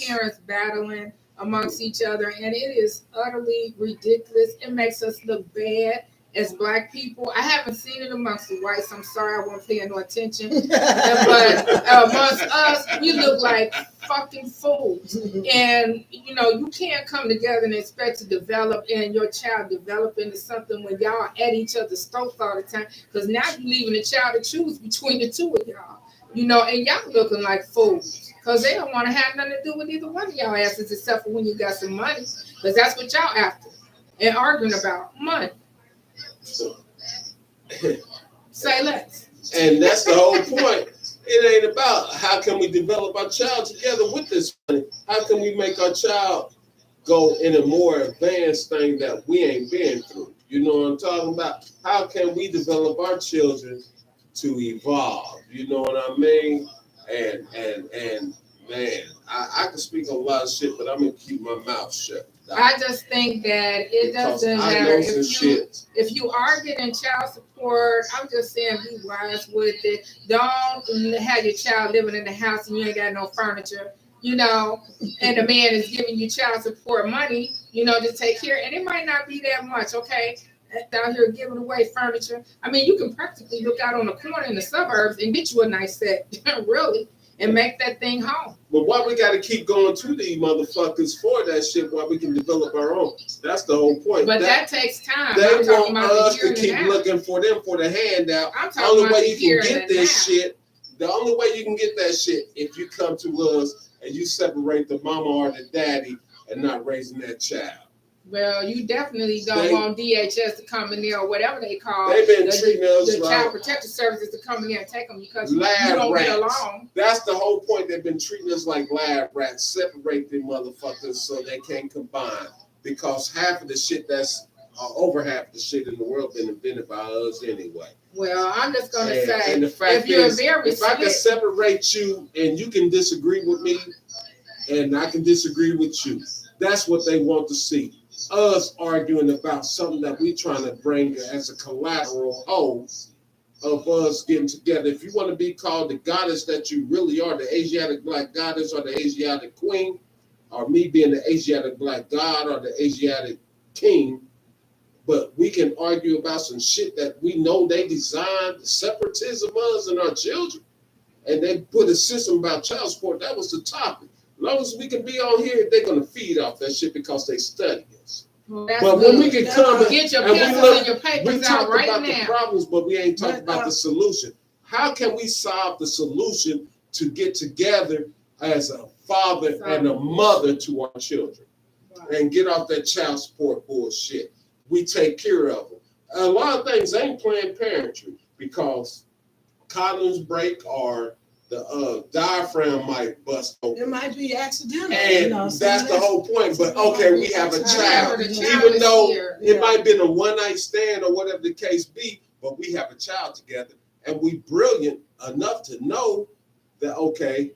parents battling amongst each other, and it is utterly ridiculous. It makes us look bad as Black people. I haven't seen it amongst the whites. I'm sorry, I wasn't paying no attention. But amongst us, we look like fucking fools. And, you can't come together and expect to develop and your child develop into something when y'all at each other's throats all the time. Because now you're leaving the child to choose between the two of y'all. And y'all looking like fools. Because they don't want to have nothing to do with either one of y'all asses except for when you got some money. Because that's what y'all after. And arguing about money. Say less. And that's the whole point. It ain't about how can we develop our child together with this money. How can we make our child go in a more advanced thing that we ain't been through? You know what I'm talking about? How can we develop our children to evolve? You know what I mean? And man, I can speak a lot of shit, but I'm gonna keep my mouth shut. I just think that it doesn't matter if you are getting child support. I'm just saying, be wise with it. Don't have your child living in the house and you ain't got no furniture, and the man is giving you child support money, to take care. And it might not be that much, okay? Out here giving away furniture. I mean, you can practically look out on the corner in the suburbs and get you a nice set, really, and make that thing home. But why we got to keep going to these motherfuckers for that shit while we can develop our own? That's the whole point. But that takes time. They want us to keep looking for them for the handout. The only way you can get this shit, the only way you can get that shit, if you come to us and you separate the mama or the daddy and not raising that child. Well, you definitely don't want DHS to come in there or whatever they call. They've been treating us the like Child Protective Services to come in there and take them because you don't get along. That's the whole point. They've been treating us like lab rats. Separate them motherfuckers so they can't combine. Because half of the shit over half of the shit in the world been invented by us anyway. Well, I'm just going to say, and the fact is, if I can slick, separate you and you can disagree with me and I can disagree with you, that's what they want to see. Us arguing about something that we trying to bring as a collateral whole of us getting together. If you want to be called the goddess that you really are, the Asiatic Black goddess or the Asiatic queen, or me being the Asiatic Black god or the Asiatic king, but we can argue about some shit that we know they designed, separatism us and our children. and they put a system about child support. That was the topic. As long as we can be on here, they're gonna feed off that shit because they study us. Well, that's But when we good. can come Get your and we pencils look, and your we papers out talked right about the now. problems, but we ain't talked about the solution. How can we solve the solution to get together as a father and a mother to our children and get off that child support bullshit? We take care of them. A lot of things ain't Planned Parenthood because columns break or the diaphragm might bust It open. might be accidental. And that's the whole point. But okay, we have a child. The Even is though here. it might have been a one-night stand or whatever the case be, but we have a child together. And we brilliant enough to know that, okay,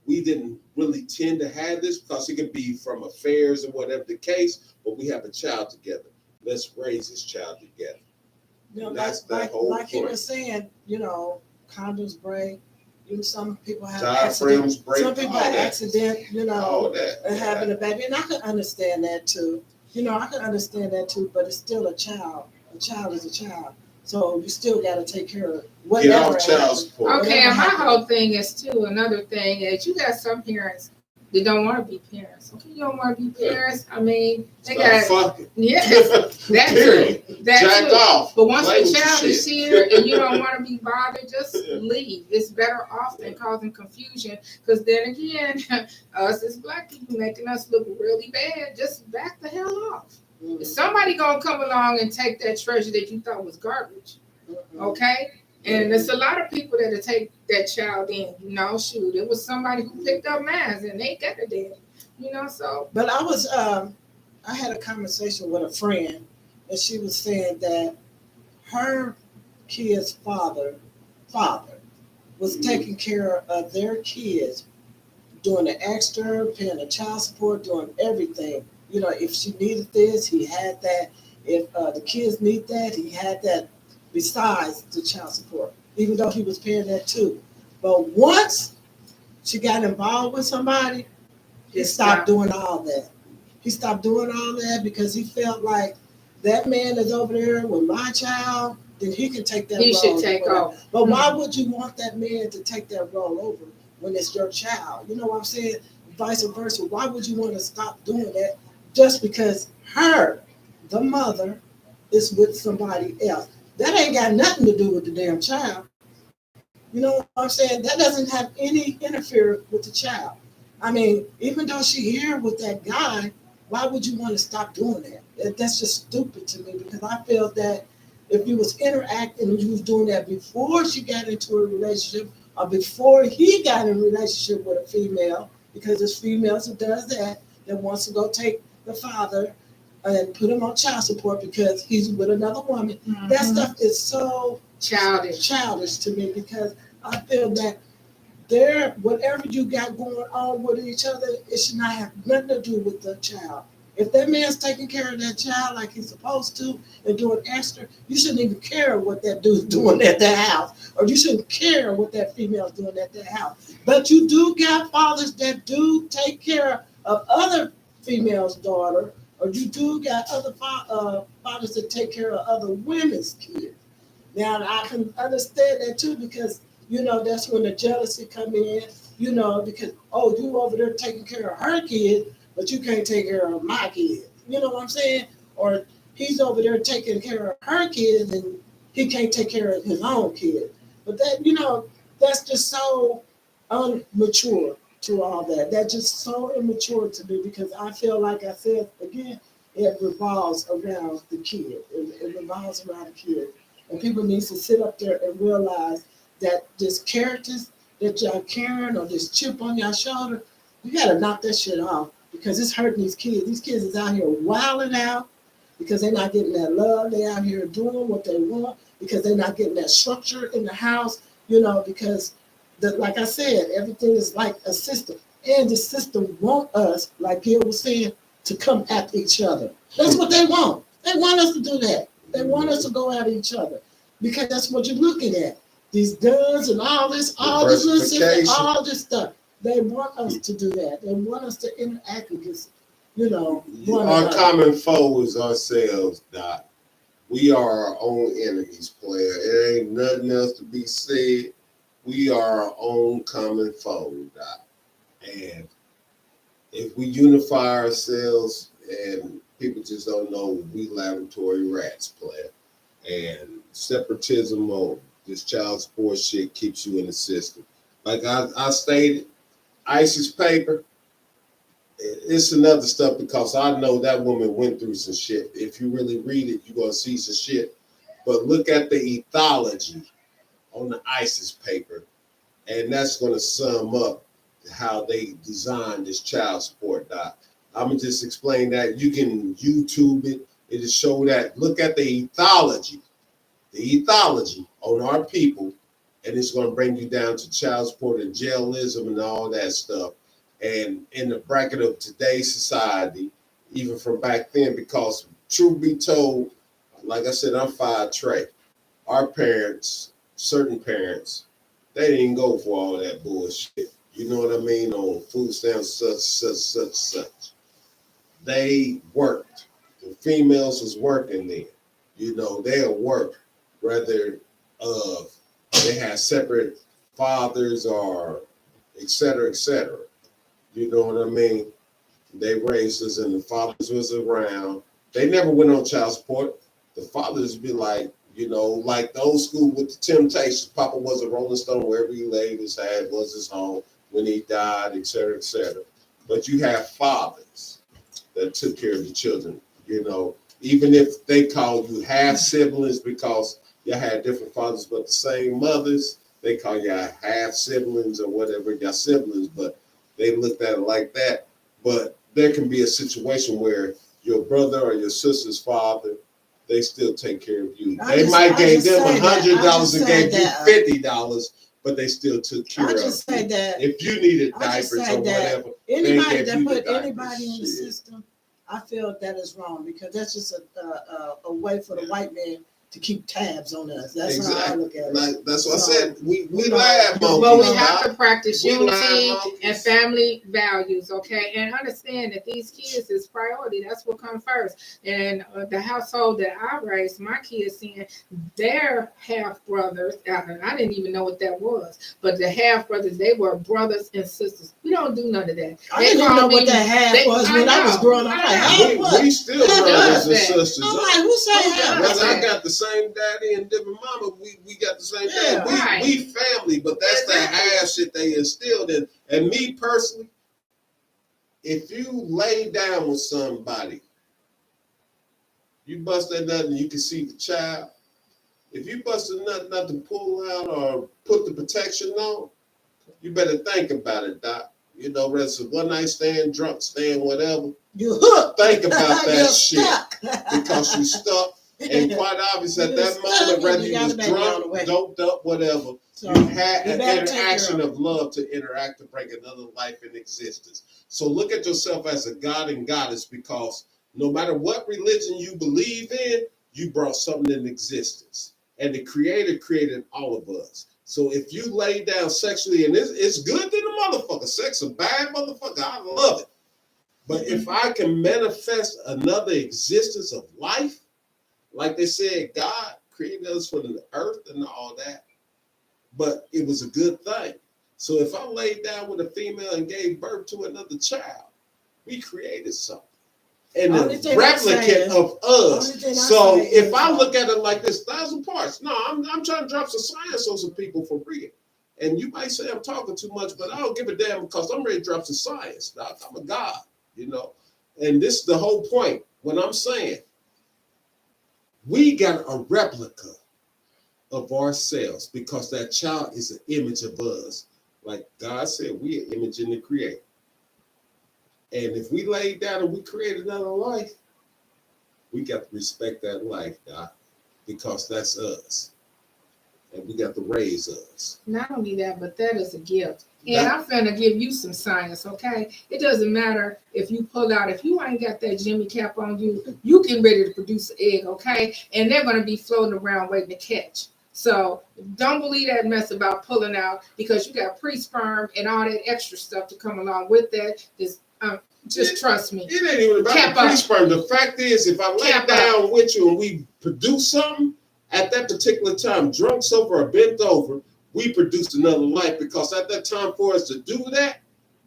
we didn't really tend to have this because it could be from affairs or whatever the case, but we have a child together. Let's raise this child together. You know, That's the whole like he point. was saying, you know, condoms break. You know, some people have Diaphragms accident. break. Some people all have that. accident, you All know, that. and having a baby. And I can understand that too. You know, I can understand that too, but it's still a child. A child is a child. So you still got to take care of Get whatever off child happens. support. Okay, and my Whatever whole thing is too, another thing is you got some parents that don't want to be parents. Okay, you don't want to be parents. I mean, they Stop got, fucking. yes, that Period. too. That Jack too. off. But once Play the with child your is shit. here and you don't want to be bothered, just leave. It's better off than causing confusion. Because then again, us as black people making us look really bad. Just back the hell off. Mhm. Somebody gonna come along and take that treasure that you thought was garbage. Mhm. Okay? And there's a lot of people that'll take that child in, you know, shoot. It was somebody who picked up mine and they got a daddy. You know, so But I had a conversation with a friend, and she was saying that her kid's father was taking care of their kids, doing the extra, paying the child support, doing everything. You know, if she needed this, he had that. If the kids need that, he had that besides the child support, even though he was paying that too. But once she got involved with somebody, he stopped doing all that. He stopped doing all that because he felt like that man is over there with my child, then he can take that he role. should take off. But why would you want that man to take that role over when it's your child? You know what I'm saying? Vice versa. Why would you want to stop doing that just because the mother, is with somebody else? That ain't got nothing to do with the damn child. You know what I'm saying? That doesn't have any interfere with the child. I mean, even though she here with that guy, why would you want to stop doing that? That's just stupid to me because I feel that if you was interacting and you was doing that before she got into a relationship or before he got in a relationship with a female, because there's females who does that wants to go take the father and put him on child support because he's with another woman. Mhm. That stuff is so childish to me because I feel that whatever you got going on with each other, it should not have nothing to do with the child. If that man's taking care of that child like he's supposed to and doing extra, you shouldn't even care what that dude's doing at that house, or you shouldn't care what that female's doing at that house. But you do got fathers that do take care of other females' daughter, or you do got other fathers that take care of other women's kids. Now I can understand that too because you know that's when the jealousy come in. You know because you over there taking care of her kid, but you can't take care of my kid. You know what I'm saying? Or he's over there taking care of her kid and he can't take care of his own kid. But that's just so immature to all that. That's just so immature to me because I feel like I said again, it revolves around the kid. It revolves around the kid. And people need to sit up there and realize that this characters that y'all carrying or this chip on your shoulder, you gotta knock that shit off because it's hurting these kids. These kids is out here wilding out because they're not getting that love. They're out here doing what they want because they're not getting that structure in the house, because like I said, everything is like a system. And the system want us, like Gil was saying, to come at each other. That's what they want. They want us to do that. They want us to go at each other because that's what you're looking at. These guns and all this little system, all this stuff. They want us to do that. They want us to interact against, one Our another. common foe is ourselves, Doc. We are our own enemies, player. It ain't nothing else to be said. we are our own common foe, Doc. And if we unify ourselves, and people just don't know, we laboratory rats, player. And separatism or this child support shit keeps you in the system. Like I stated, ISIS paper, it's another stuff because I know that woman went through some shit. If you really read it, you're going to see some shit. But look at the ethology on the ISIS paper, and that's going to sum up how they designed this child support, Doc. I'm going to just explain that. You can YouTube it. It'll show that. Look at the ethology on our people, and it's going to bring you down to child support and jailism and all that stuff. And in the bracket of today's society, even from back then, because truth be told, like I said, I'm 5'3". Our parents, certain parents, they didn't go for all that bullshit. You know what I mean? On food stamps, such. They worked. The females was working then. You know, they'll work, whether they had separate fathers or et cetera, et cetera. You know what I mean? They raised us and the fathers was around. They never went on child support. The fathers would be like, you know, like the old school with the Temptations. Papa was a Rolling Stone, wherever he laid his head was his home when he died, et cetera, et cetera. But you have fathers that took care of the children, you know, even if they call you half siblings because you had different fathers but the same mothers, they call you half siblings or whatever, your siblings, but they looked at it like that. But there can be a situation where your brother or your sister's father, they still take care of you. They might give them $100 and gave you $50, but they still took care of you. I just say that if you needed diapers or whatever, anybody that put anybody in the system, I feel that is wrong because that's just a way for the white man to keep tabs on us. That's exactly how I look at it. Like, that's what I said. We laugh, but we have to practice unity and family values, okay? And understand that these kids is priority. That's what comes first. And the household that I raised my kids in, their half brothers, I didn't even know what that was, but the half brothers, they were brothers and sisters. We don't do none of that. I didn't even know what that half was when I was growing up. We still brothers and sisters. I'm like, who said half? I got the same daddy and different mama. We got the same dad. We family, but that's the half shit they instilled in. And me personally, if you lay down with somebody, you bust that nut and you can see the child. If you bust a nut not to pull out or put the protection on, you better think about it, Doc. You know, whether it's a one night stand, drunk stand, whatever. You hooked. Think about that shit because you stuck. And quite obvious at that moment, whether you was drunk, doped up, whatever, so you had an interaction of love to interact to bring another life in existence. So look at yourself as a god and goddess because no matter what religion you believe in, you brought something in existence. And the Creator created all of us. So if you lay down sexually, and it's good to the motherfucker, sex a bad motherfucker, I love it. But if I can manifest another existence of life, like they said, God created us from the earth and all that, but it was a good thing. So if I laid down with a female and gave birth to another child, we created something. And a replicate of us. So if I look at it like this, 1,000 parts. No, I'm trying to drop some science on some people for real. And you might say I'm talking too much, but I don't give a damn because I'm ready to drop some science. I'm a god, you know. And this is the whole point. When I'm saying, we got a replica of ourselves because that child is an image of us. Like God said, we are image in the Creator. And if we lay down and we create another life, we got to respect that life, Doc, because that's us. And we got to raise us. Not only that, but that is a gift. And I'm finna give you some science, okay? It doesn't matter if you pull out, if you ain't got that Jimmy cap on you, you can ready to produce an egg, okay? And they're gonna be floating around waiting to catch. So don't believe that mess about pulling out because you got pre-sperm and all that extra stuff to come along with that. Just trust me. It ain't even about the pre-sperm. The fact is, if I lay down with you and we produce something, at that particular time, drunk, sober, or bent over, we produced another life, because at that time for us to do that,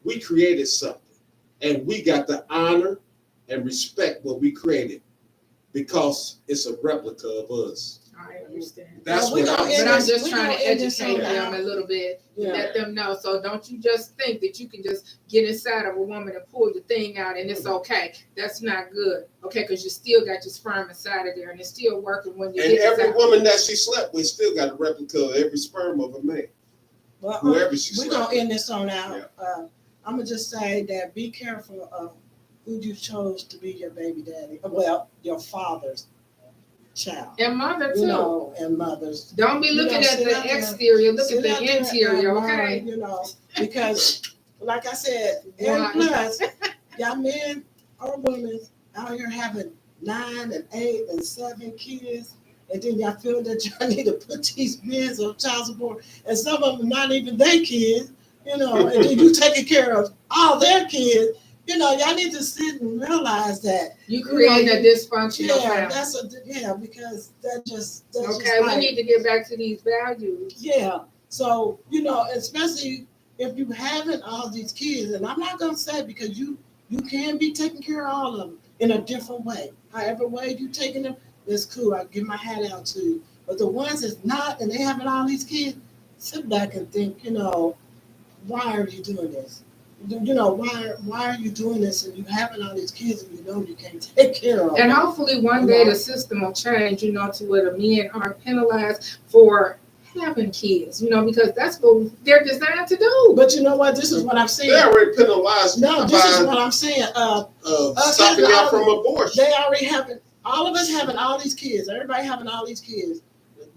we created something. And we got to honor and respect what we created, because it's a replica of us. I understand. That's Well, what I'm we But gonna saying. I'm just we trying to gonna end this educate on them out. a little bit, Yeah. let them know. So don't you just think that you can just get inside of a woman and pull your thing out and it's okay. That's not good. Okay, because you still got your sperm inside of there and it's still working when you And get every inside. woman that she slept with still got a replica of every sperm of a man, Well, whoever she we're slept gonna with. end this on out. I'm gonna just say that be careful of who you chose to be your baby daddy. Well, your father's child. And mother You too. know, and mothers. Don't be You looking know, at sit the out there- exterior, look at Sit the out there interior, and learn, okay? You know, because like I said, Why? and plus, y'all men or women out here having 9 and 8 and 7 kids, and then y'all feel that y'all need to put these men on child support, and some of them not even their kids, you know, and then you taking care of all their kids. You know, y'all need to sit and realize that. You creating a dysfunctional Yeah, family. because that's Okay, just we like, need to get back to these values. yeah. So, you know, especially if you having all these kids, and I'm not gonna say, because you can be taking care of all of them in a different way. However way you taking them, that's cool. I give my hat out to you. But the ones that's not, and they having all these kids, sit back and think, you know, why are you doing this? You know, why are you doing this, and you having all these kids and you know you can't take care of And them? hopefully one day the system will change, you know, to where the men aren't penalized for having kids, you know, because that's what they're designed to do. But you know what? This is what I'm saying. They already penalized No, this is by what I'm saying. stopping y'all from abortion. They already having, all of us having all these kids. Everybody having all these kids.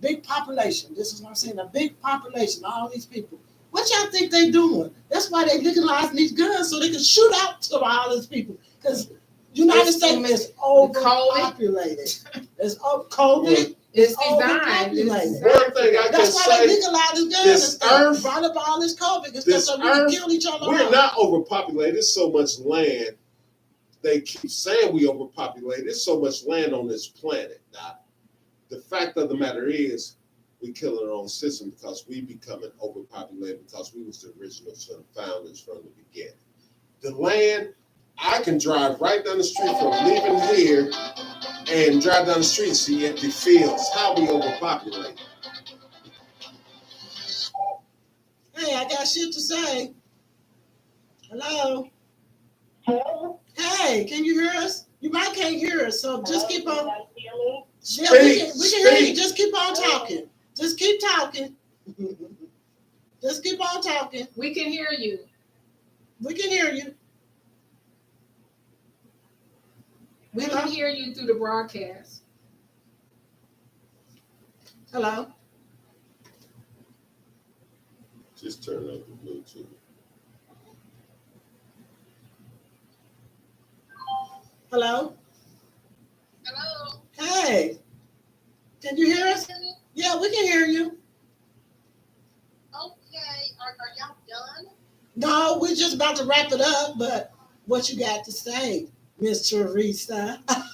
Big population. This is what I'm saying. A big population. All these people. What y'all think they doing? That's why they legalizing these guns, so they can shoot out to all these people. Because United States is overpopulated. It's COVID. It's overpopulated. designed. One thing I can That's why they say, legalized these guns this and stuff. earth- Brought up all this COVID and stuff, this so we can earth- kill each other. we're off. not overpopulated. There's so much land. They keep saying we overpopulated. There's so much land on this planet. Now, the fact of the matter is, we killing our own system because we becoming overpopulated because we was the original founders from the beginning. The land, I can drive right down the street from leaving here and drive down the street and see empty fields. How we overpopulated? Hey, I got shit to say. Hello? Hello? Hey, can you hear us? You might can't hear us, so just keep on. Can you hear me? Yeah, we can hear you. Speak. Just keep on talking. Just keep talking. Just keep on talking. We can hear you. We can hear you. We can hear you through the broadcast. Hello? Just turn up the Bluetooth. Hello? Hello. Hey, can you hear us? Yeah, we can hear you. Okay. Are y'all done? No, we're just about to wrap it up, but what you got to say, Miss Teresa? Well,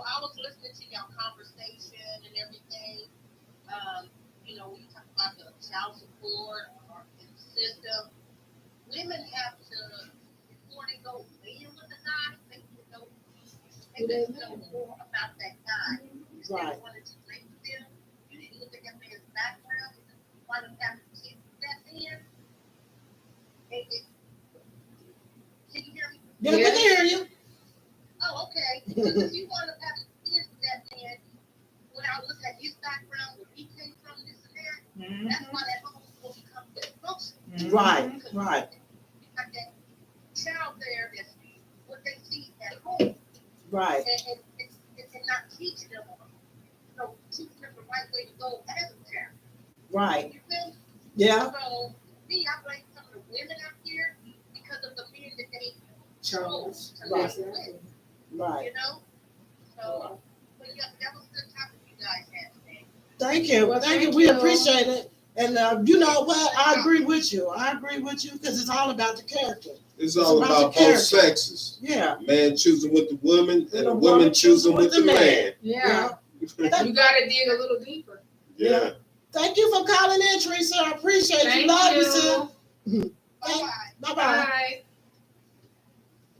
I was listening to y'all conversation and everything. You know, when you talk about the child support or the system, women have to, before they go in with a guy, they need to know more about that guy. If Right. they wanted to date with them, you need to look at that man's background, why they have kids with that man. Can you hear me? Yeah, we can hear you. Oh, okay. Because if you want to have kids with that man, without looking at his background, where he came from, this and that, that's why that home will become dysfunctional. Right, right, You got that child there that's what they see at home, right. and it's not teaching them, teaching them the right way to go as a parent. Right. You feel me? Yeah. So, me, I blame some of the women out here because of the men that they chose to Right. live with, Right. you know? So, but yeah, that was a good topic you guys had today. Thank you. Well, Thank you. thank We you. appreciate it. And you know what? I agree with you. I agree with you because it's all about the character. It's all about about the both character. sexes. Yeah. Man choosing with the woman and the the woman woman choosing with the man. Yeah. Yeah. You gotta dig a little deeper. Yeah. Thank you for calling in, Teresa. I appreciate you. Thank Love you, you. sis. Bye-bye. Bye-bye. Bye.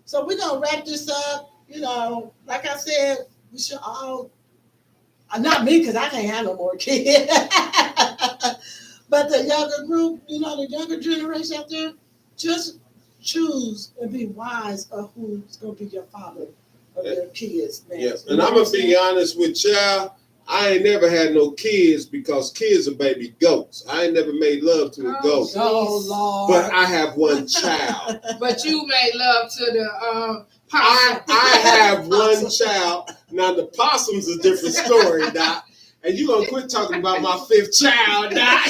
So we're gonna wrap this up. You know, like I said, we should all, not me, because I can't have no more kids. But the younger group, you know, the younger generation out there, just choose and be wise of who's gonna be your father of your kids, man. Yes, and I'm gonna be honest with y'all. I ain't never had no kids because kids are baby goats. I ain't never made love to a Oh, goat, Oh Lord. but I have one child. But you made love to the I possum. have one child. Now the possum's a different story, Doc. And you gonna quit talking about my fifth child, Doc.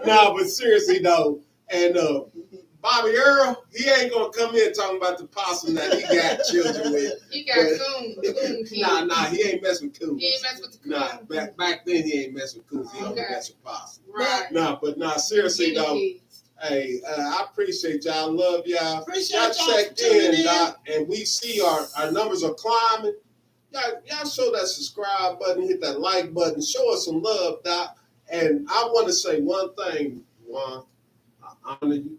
No, but seriously though, and Bobby Earl, he ain't gonna come in talking about the possum that he got children with. He got coon kids. Nah, he ain't messing with coons. He ain't mess with the coon. Nah, back then he ain't messing with coons. He only Okay. mess with possum. Right. Nah, seriously Guinea though, pigs. hey, I appreciate y'all. Love y'all. Appreciate Y'all y'all checked for tuning in, in. Doc, and we see our numbers are climbing. Y'all show that subscribe button, hit that like button, show us some love, Doc. And I want to say one thing, Juan. I honor you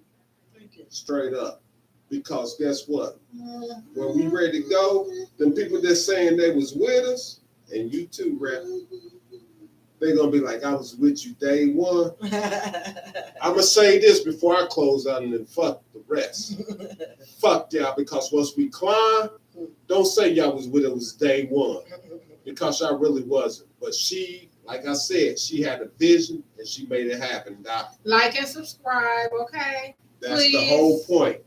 Thank you. straight up. Because guess what? When we ready to go, them people that's saying they was with us, and you too, Rep, they gonna be like, I was with you day one. I'm gonna say this before I close out and then fuck the rest. Fuck y'all, because once we climb, don't say y'all was with us day one, because y'all really wasn't. But she, like I said, she had a vision and she made it happen, Doc. Like and subscribe, okay? That's the Please. whole point.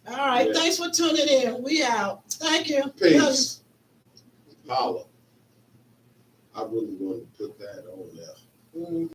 All right, Yeah. thanks for tuning in. We out. Thank you. Peace. Holla. I really want to put that on there. Love you.